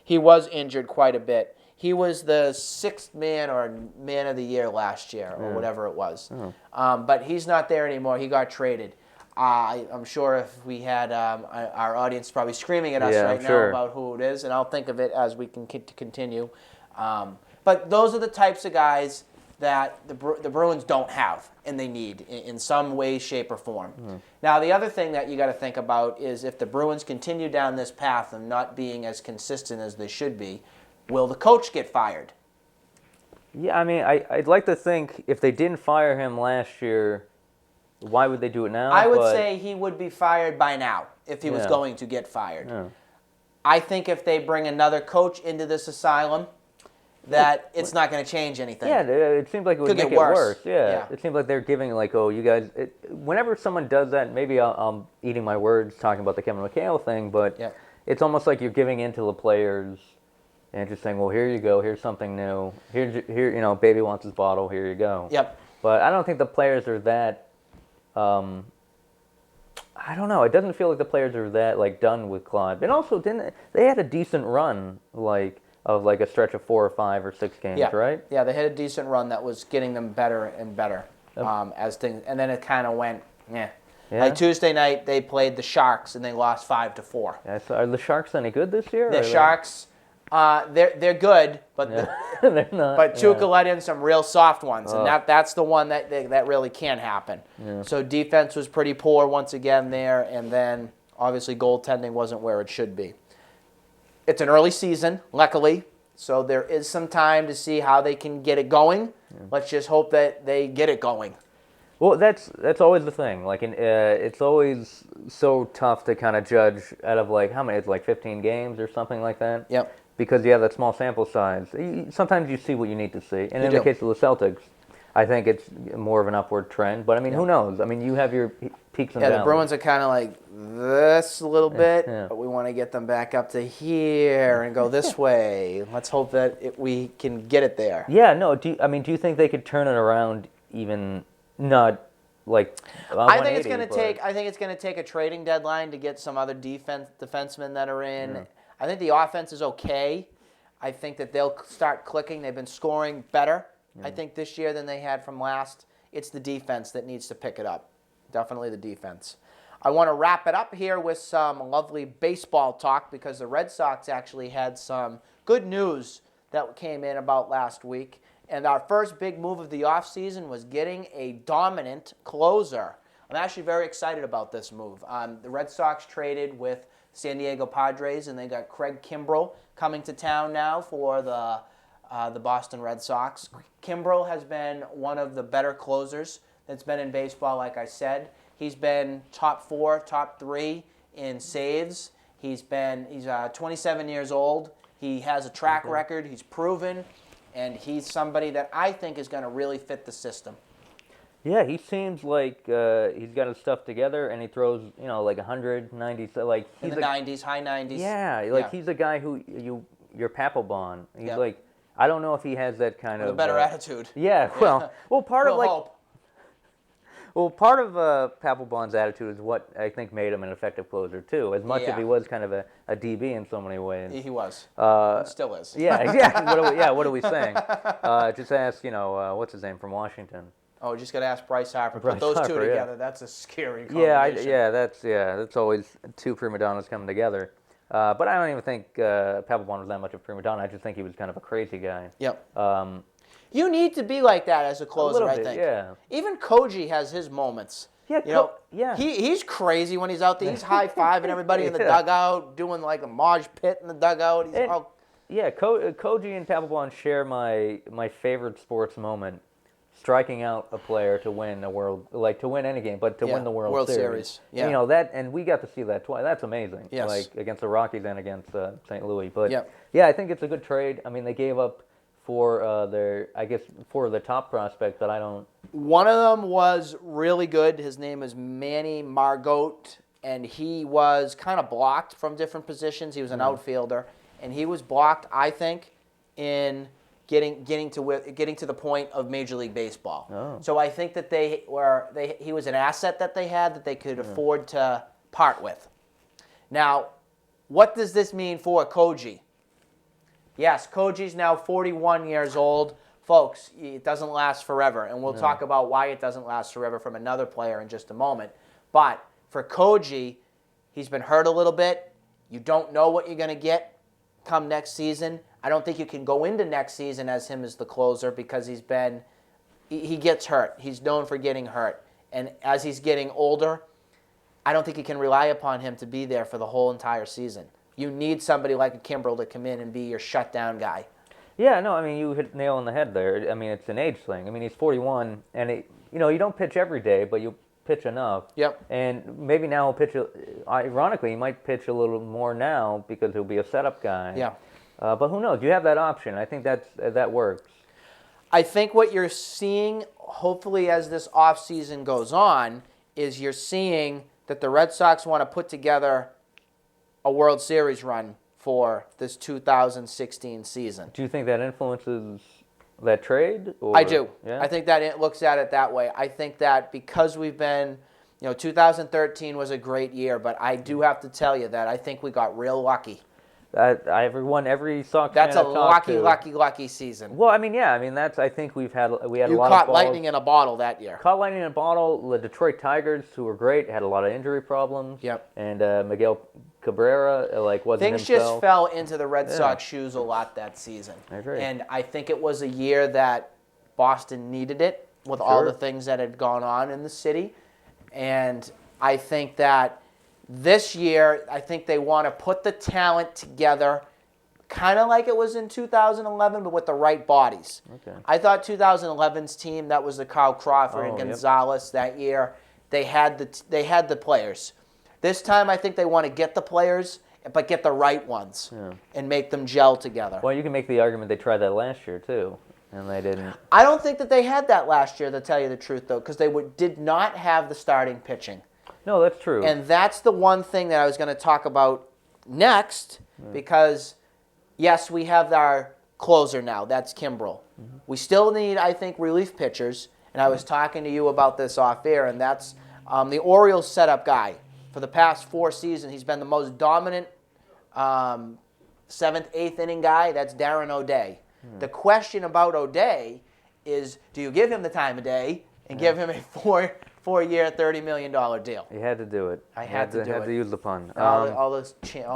He was injured quite a bit. He was the 6th man or man of the year last year or whatever it was. But he's not there anymore. He got traded. I'm sure if we had our audience probably screaming at us now about who it is, and I'll think of it as we can continue. But those are the types of guys that the Bruins don't have and they need in some way, shape, or form. Now, the other thing that you got to think about is if the Bruins continue down this path of not being as consistent as they should be, will the coach get fired? Yeah, I mean, I'd like to think if they didn't fire him last year, why would they do it now? I would say he would be fired by now if he was going to get fired. Yeah. I think if they bring another coach into this asylum, that it's not going to change anything. Yeah, it seems like it would make it worse. Yeah. It seems like they're giving like, oh, you guys. Whenever someone does that, maybe I'm eating my words talking about the Kevin McHale thing, but it's almost like you're giving in to the players and just saying, well, here you go, here's something new. Here, baby wants his bottle. Here you go. Yep. But I don't think the players are that. I don't know. It doesn't feel like the players are that like done with Claude. And also, they had a decent run of a stretch of 4 or 5 or 6 games, right? Yeah, they had a decent run that was getting them better and better as things, and then it kind of went, Like Tuesday night, they played the Sharks and they lost 5-4. Yeah, so are the Sharks any good this year? The Sharks, they're good, but they're not. But Tuukka let in some real soft ones, and that's the one that really can't happen. Yeah. So defense was pretty poor once again there, and then obviously goaltending wasn't where it should be. It's an early season, luckily, so there is some time to see how they can get it going. Yeah. Let's just hope that they get it going. Well, that's always the thing. Like, it's always so tough to kind of judge out of like how many? It's like 15 games or something like that. Yep. Because you have that small sample size. Sometimes you see what you need to see, and in the case of the Celtics, I think it's more of an upward trend. But I mean, who knows? I mean, you have your peaks and valleys. The Bruins are kind of like this a little bit, but we want to get them back up to here and go this way. Let's hope that we can get it there. Yeah, no. Do you think they could turn it around? Even not like. I think it's going to take a trading deadline to get some other defensemen that are in. Yeah. I think the offense is okay. I think that they'll start clicking. They've been scoring better. I think this year than they had from last. It's the defense that needs to pick it up. Definitely the defense. I want to wrap it up here with some lovely baseball talk because the Red Sox actually had some good news that came in about last week. And our first big move of the offseason was getting a dominant closer. I'm actually very excited about this move. The Red Sox traded with San Diego Padres, and they got Craig Kimbrell coming to town now for the Boston Red Sox. Kimbrell has been one of the better closers that's been in baseball, like I said. He's been top 4, top 3 in saves. He's 27 years old. He has a track record. He's proven, and he's somebody that I think is going to really fit the system. Yeah, he seems like he's got his stuff together, and he throws, like 190, like he's in the 90s, high 90s. Yeah, he's a guy who your Papelbon. He's like, I don't know if he has that kind of a better attitude. Yeah, part of Papelbon's attitude is what I think made him an effective closer too. As much as he was kind of a DB in so many ways. He was. Still is. Yeah, exactly. What are we saying? Just ask, what's his name from Washington. Oh, just got to ask Bryce Harper. Put those two together. That's a scary combination. That's always two prima donnas coming together. But I don't even think Papelbon was that much of a prima donna. I just think he was kind of a crazy guy. Yep. You need to be like that as a closer, I think. Yeah. Even Koji has his moments. Yeah. He's crazy when he's out there. He's high-fiving everybody in the dugout, doing like a Maj pit in the dugout. Koji and Papelbon share my favorite sports moment. Striking out a player to win to win any game, but to win the World Series. Yeah. That, and we got to see that twice. That's amazing. Yes. Like against the Rockies and against St. Louis. But I think it's a good trade. I mean, they gave up for the top prospect that I don't. One of them was really good. His name is Manny Margot, and he was kind of blocked from different positions. He was an outfielder, and he was blocked, I think, in getting to the point of Major League Baseball. Oh. So I think that he was an asset that they had that they could afford to part with. Now, what does this mean for Koji? Yes, Koji's now 41 years old. Folks, it doesn't last forever, and we'll talk about why it doesn't last forever from another player in just a moment. But for Koji, he's been hurt a little bit. You don't know what you're going to get come next season. I don't think you can go into next season as him as the closer because he's been he gets hurt. He's known for getting hurt. And as he's getting older, I don't think you can rely upon him to be there for the whole entire season. You need somebody like a Kimbrel to come in and be your shutdown guy. Yeah, no, I mean, you hit the nail on the head there. I mean, it's an age thing. I mean, he's 41, and you don't pitch every day, but you pitch enough. Yep. And maybe now he'll pitch. Ironically, he might pitch a little more now because he'll be a setup guy. Yeah. But who knows? You have that option. I think that works. I think what you're seeing, hopefully as this offseason goes on, is you're seeing that the Red Sox want to put together a World Series run for this 2016 season. Do you think that influences that trade? Or? I do. Yeah? I think that it looks at it that way. I think that because we've been, 2013 was a great year, but I do have to tell you that I think we got real lucky. Every Sox That's fan a I've lucky season. Well, I mean, yeah, I think we had a lot of balls. You caught lightning in a bottle that year. Caught lightning in a bottle. The Detroit Tigers, who were great, had a lot of injury problems. Yep. And Miguel Cabrera, wasn't Things himself. just fell into the Red Sox shoes a lot that season. I agree. And I think it was a year that Boston needed it with all the things that had gone on in the city. And I think that this year, I think they want to put the talent together kind of like it was in 2011, but with the right bodies. Okay. I thought 2011's team, that was the Carl Crawford and Gonzalez that year, they had the players. This time, I think they want to get the players, but get the right ones and make them gel together. Well, you can make the argument they tried that last year, too, and they didn't. I don't think that they had that last year, to tell you the truth, though, because they did not have the starting pitching. No, that's true. And that's the one thing that I was going to talk about next, because, yes, we have our closer now. That's Kimbrel. Mm-hmm. We still need, I think, relief pitchers, and I was talking to you about this off air, and that's the Orioles setup guy. For the past 4 seasons, he's been the most dominant 7th, 8th inning guy. That's Darren O'Day. The question about O'Day is, do you give him the time of day and give him a four-year, $30 million deal? You had to do it. I had to do it. Had to use the pun. All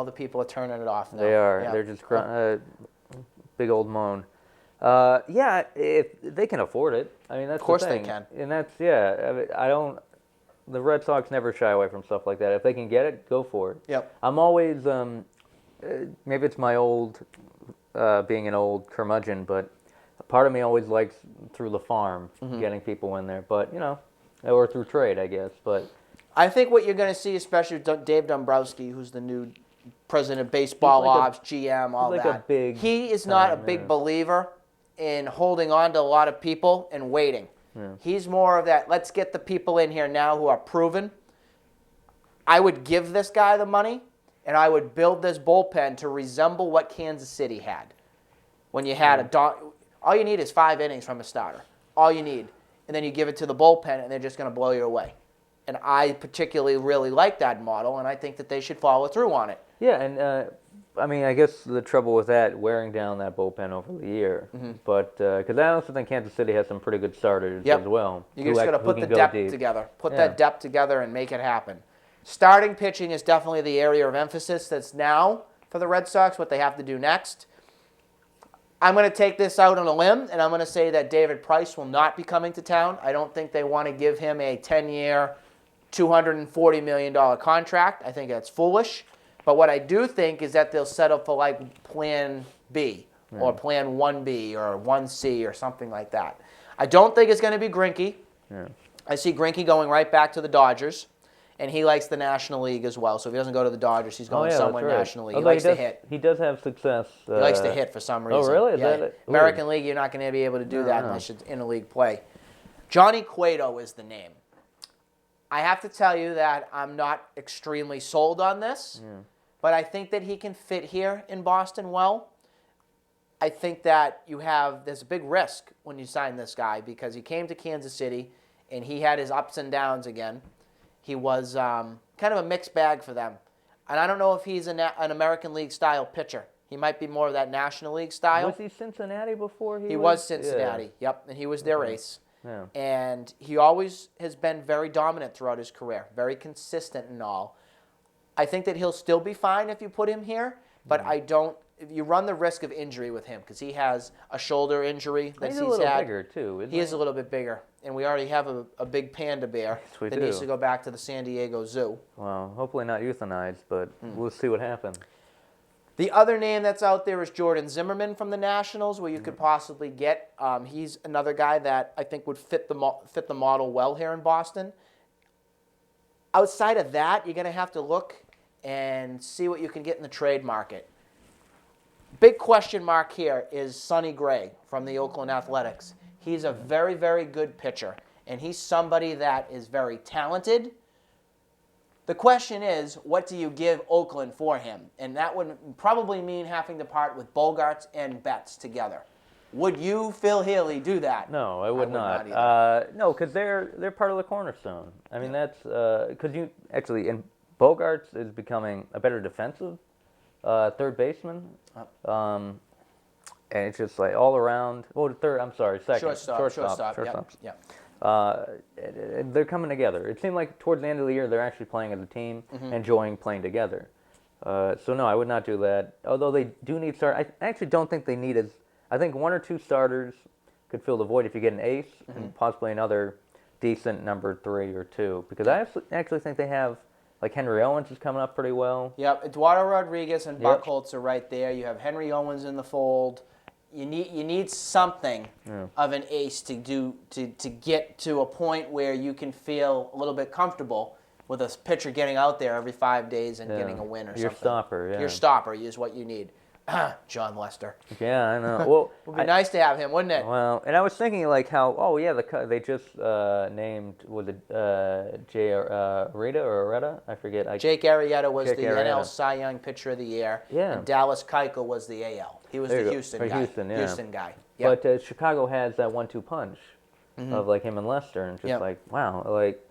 the people are turning it off now. They are. Yeah. They're just big old moan. Yeah, if they can afford it. I mean, that's of course the thing. they can. And that's I don't. The Red Sox never shy away from stuff like that. If they can get it, go for it. Yep. I'm always maybe it's my old being an old curmudgeon, but part of me always likes through the farm getting people in there. But or through trade, I guess. But I think what you're going to see, especially Dave Dombrowski, who's the new president of baseball ops, GM, all that. He is not a big believer in holding on to a lot of people and waiting. Yeah. He's more of that, let's get the people in here now who are proven. I would give this guy the money, and I would build this bullpen to resemble what Kansas City had. When you had all you need is 5 innings from a starter. All you need. And then you give it to the bullpen, and they're just going to blow you away. And I particularly really like that model, and I think that they should follow through on it. Yeah, and I mean, I guess the trouble with that, wearing down that bullpen over the year. But because I also think Kansas City has some pretty good starters as well. You just got to put the depth together. Put that depth together and make it happen. Starting pitching is definitely the area of emphasis that's now for the Red Sox, what they have to do next. I'm going to take this out on a limb, and I'm going to say that David Price will not be coming to town. I don't think they want to give him a 10-year, $240 million contract. I think that's foolish. But what I do think is that they'll settle for like Plan B or Plan 1B or 1C or something like that. I don't think it's going to be Greinke. Yeah. I see Greinke going right back to the Dodgers, and he likes the National League as well. So if he doesn't go to the Dodgers, he's going somewhere National League. He likes to hit. He does have success. He likes to hit for some reason. Oh, really? Is that it? American League, you're not going to be able to do that unless it's interleague play. Johnny Cueto is the name. I have to tell you that I'm not extremely sold on this. Yeah. But I think that he can fit here in Boston well. I think that there's a big risk when you sign this guy because he came to Kansas City and he had his ups and downs again. He was kind of a mixed bag for them. And I don't know if he's an American League style pitcher. He might be more of that National League style. Was he Cincinnati before he was Cincinnati, yep. And he was their ace. Yeah. And he always has been very dominant throughout his career, very consistent and all. I think that he'll still be fine if you put him here, but I don't you run the risk of injury with him because he has a shoulder injury that he's a little bigger too, isn't he? He is a little bit bigger, and we already have a big panda bear that needs to go back to the San Diego Zoo. Well, hopefully not euthanized, but we'll see what happens. The other name that's out there is Jordan Zimmerman from the Nationals, where you could possibly get. He's another guy that I think would fit the model well here in Boston. Outside of that, you're going to have to look and see what you can get in the trade market. Big question mark here is Sonny Gray from the Oakland Athletics. He's a very, very good pitcher, and he's somebody that is very talented. The question is, what do you give Oakland for him? And that would probably mean having to part with Bogarts and Betts together. Would you, Phil Healy, do that? No, I would not. No, because they're part of the cornerstone. I mean, that's because you actually, and Bogarts is becoming a better defensive third baseman. And it's just like all around. Oh, second. Shortstop. Yep. They're coming together. It seemed like towards the end of the year they're actually playing as a team, enjoying playing together. So no, I would not do that. Although they do need starters. I actually don't think they need I think one or two starters could fill the void if you get an ace and possibly another decent number 3 or 2. Because I actually think they have, like Henry Owens is coming up pretty well. Yep, Eduardo Rodriguez and Buchholz are right there. You have Henry Owens in the fold. You need something of an ace to get to a point where you can feel a little bit comfortable with a pitcher getting out there every 5 days and getting a win or something. Your stopper, yeah. Your stopper is what you need. John Lester. Yeah, I know. Well, it would be nice to have him, wouldn't it? Well, and I was thinking like how, they just named, was it Jay Arrieta? I forget. Jake Arrieta was the NL Cy Young Pitcher of the Year. Yeah. And Dallas Keuchel was the AL. He was the Houston guy. Houston guy. Yep. But Chicago has that 1-2 punch of like him and Lester, and just like, wow, like.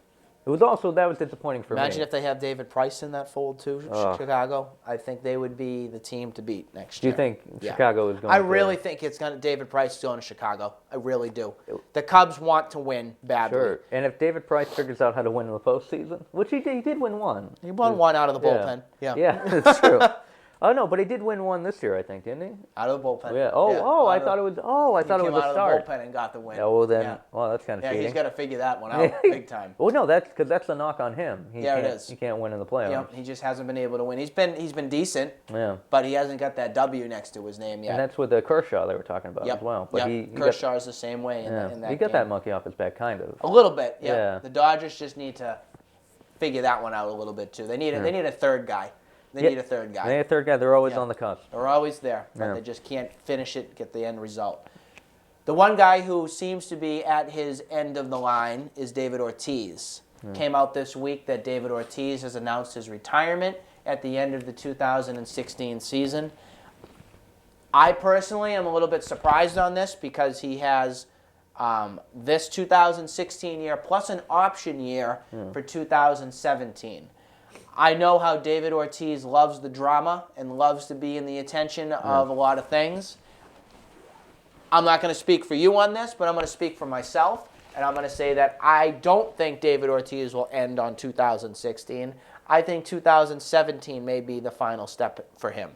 It was also, that was disappointing for me. Imagine if they have David Price in that fold too, Chicago. I think they would be the team to beat next year. Do you think Chicago is going I really think David Price is going to Chicago. I really do. The Cubs want to win badly. Sure. And if David Price figures out how to win in the postseason, which he did win one. He won one out of the bullpen. Yeah, that's true. Oh no, but he did win one this year, I think, didn't he? Out of the bullpen. Yeah. I thought it was. I thought it was a start. He came out of the bullpen and got the win. Yeah, well then, well that's kind of cheating. Yeah, he's got to figure that one out big time. Well, no, that's because that's the knock on him. It is. He can't win in the playoffs. Yep, he just hasn't been able to win. He's been decent. Yeah. But he hasn't got that W next to his name yet. And that's with the Kershaw they were talking about as well. But Kershaw's the same way in that He got that monkey off his back, kind of. A little bit. Yeah. The Dodgers just need to figure that one out a little bit too. They need a third guy. They need a third guy. They need a third guy. They're always on the cusp. They're always there, but they just can't finish it, get the end result. The one guy who seems to be at his end of the line is David Ortiz. Came out this week that David Ortiz has announced his retirement at the end of the 2016 season. I personally am a little bit surprised on this because he has this 2016 year plus an option year for 2017. I know how David Ortiz loves the drama and loves to be in the attention of a lot of things. I'm not going to speak for you on this, but I'm going to speak for myself, and I'm going to say that I don't think David Ortiz will end on 2016. I think 2017 may be the final step for him.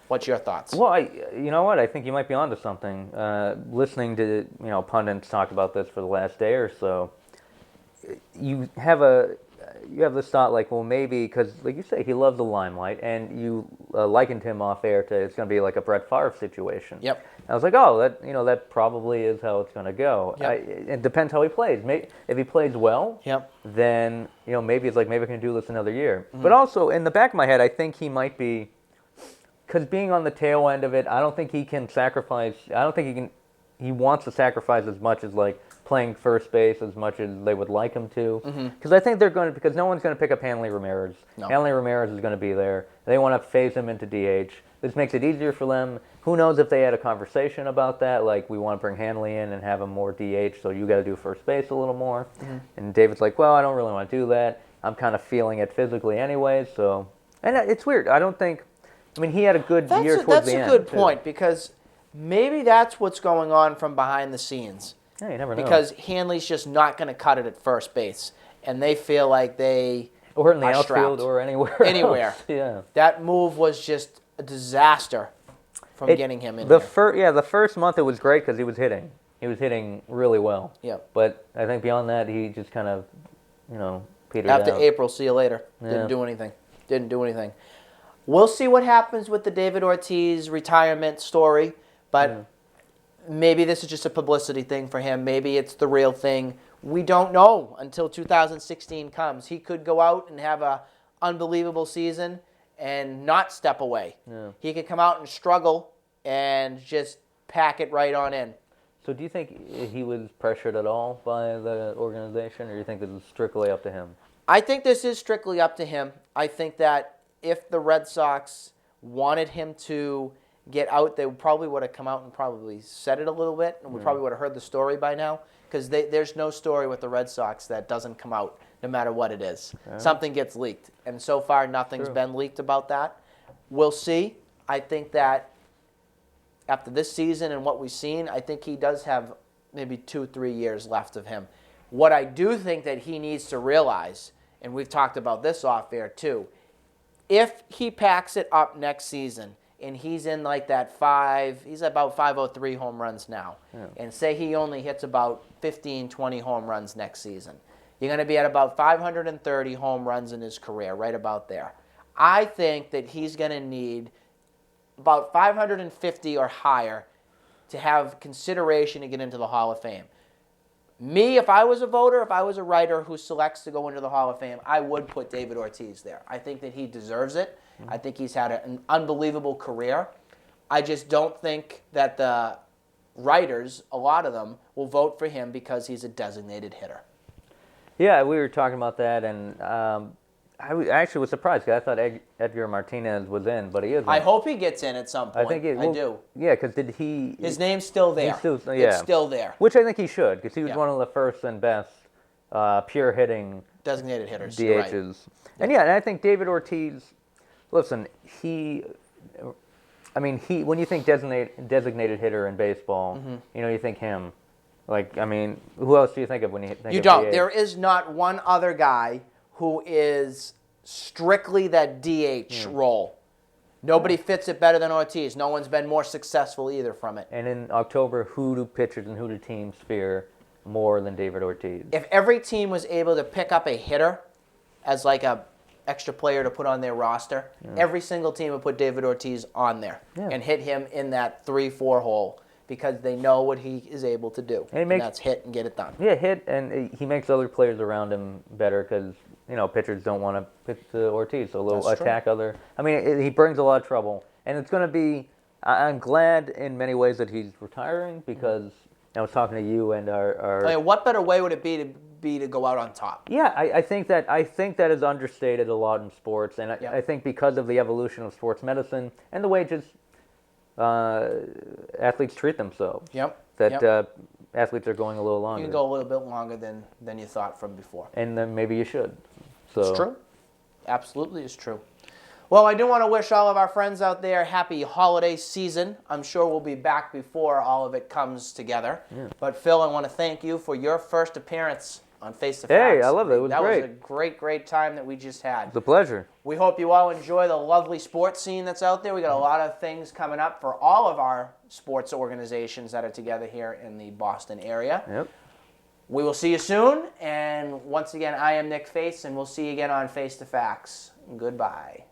What's your thoughts? Well, you know what? I think you might be onto something. Listening to pundits talk about this for the last day or so, you have this thought like, well, maybe because, like you say, he loves the limelight, and you likened him off air to it's going to be like a Brett Favre situation. Yep. I was like, oh, that probably is how it's going to go. Yep. It depends how he plays. If he plays well, then maybe it's like maybe I can do this another year. But also in the back of my head, I think he might be, because being on the tail end of it, I don't think he can sacrifice. I don't think he can. He wants to sacrifice as much as like playing first base as much as they would like him to. Because I think they're going to, because no one's going to pick up Hanley Ramirez. No. Hanley Ramirez is going to be there. They want to phase him into DH. This makes it easier for them. Who knows if they had a conversation about that, like we want to bring Hanley in and have him more DH, so you got to do first base a little more. And David's like, well, I don't really want to do that. I'm kind of feeling it physically anyway, so. And it's weird. I don't think, he had a good year towards the end. That's a good point, because maybe that's what's going on from behind the scenes. Yeah, you never know. Because Hanley's just not going to cut it at first base, and they feel like they or in the are outfield strapped. or anywhere. Anywhere. Yeah. That move was just a disaster from getting him in the here. the first month it was great because he was hitting. He was hitting really well. Yep. But I think beyond that, he just kind of, petered out. After April, see you later. Didn't do anything. We'll see what happens with the David Ortiz retirement story, but maybe this is just a publicity thing for him. Maybe it's the real thing. We don't know until 2016 comes. He could go out and have an unbelievable season and not step away. Yeah. He could come out and struggle and just pack it right on in. So do you think he was pressured at all by the organization, or do you think this is strictly up to him? I think this is strictly up to him. I think that if the Red Sox wanted him to get out, they probably would have come out and probably said it a little bit, and we probably would have heard the story by now, because there's no story with the Red Sox that doesn't come out no matter what it is. Yeah. Something gets leaked, and so far nothing's been leaked about that. We'll see. I think that after this season and what we've seen, I think he does have maybe 2-3 years left of him. What I do think that he needs to realize, and we've talked about this off air too, if he packs it up next season and he's in like that he's about 503 home runs now, and say he only hits about 15, 20 home runs next season, you're going to be at about 530 home runs in his career, right about there. I think that he's going to need about 550 or higher to have consideration to get into the Hall of Fame. Me, if I was a voter, if I was a writer who selects to go into the Hall of Fame, I would put David Ortiz there. I think that he deserves it. I think he's had an unbelievable career. I just don't think that the writers, a lot of them, will vote for him because he's a designated hitter. Yeah, we were talking about that, and I actually was surprised because I thought Edgar Martinez was in, but he isn't. I hope he gets in at some point. I do. Yeah, because did he... His name's still there. It's still there. Which I think he should, because he was one of the first and best pure hitting... designated hitters. DHs. Right. And and I think David Ortiz, listen, when you think designated hitter in baseball, you think him. Who else do you think of when you think of You don't. DH? There is not one other guy who is strictly that DH role. Nobody fits it better than Ortiz. No one's been more successful either from it. And in October, who do pitchers and who do teams fear more than David Ortiz? If every team was able to pick up a hitter as like a extra player to put on their roster, every single team would put David Ortiz on there and hit him in that 3-4 hole, because they know what he is able to do. And that's hit and get it done. Yeah, hit, and he makes other players around him better because, pitchers don't want to pitch to Ortiz, so they'll attack other... he brings a lot of trouble. And it's going to be... I'm glad in many ways that he's retiring, because I was talking to you and our what better way would it be to go out on top? Yeah, I think that is understated a lot in sports, and I think because of the evolution of sports medicine and the way just athletes treat themselves. Athletes are going a little longer. You can go a little bit longer than you thought from before. And then maybe you should. So. It's true. Absolutely is true. Well, I do want to wish all of our friends out there happy holiday season. I'm sure we'll be back before all of it comes together. Yeah. But Phil, I want to thank you for your first appearance on Face to Facts. Hey, I love it. It was great. That was a great, great time that we just had. It's a pleasure. We hope you all enjoy the lovely sports scene that's out there. We got a lot of things coming up for all of our sports organizations that are together here in the Boston area. Yep. We will see you soon. And once again, I am Nick Face, and we'll see you again on Face to Facts. Goodbye.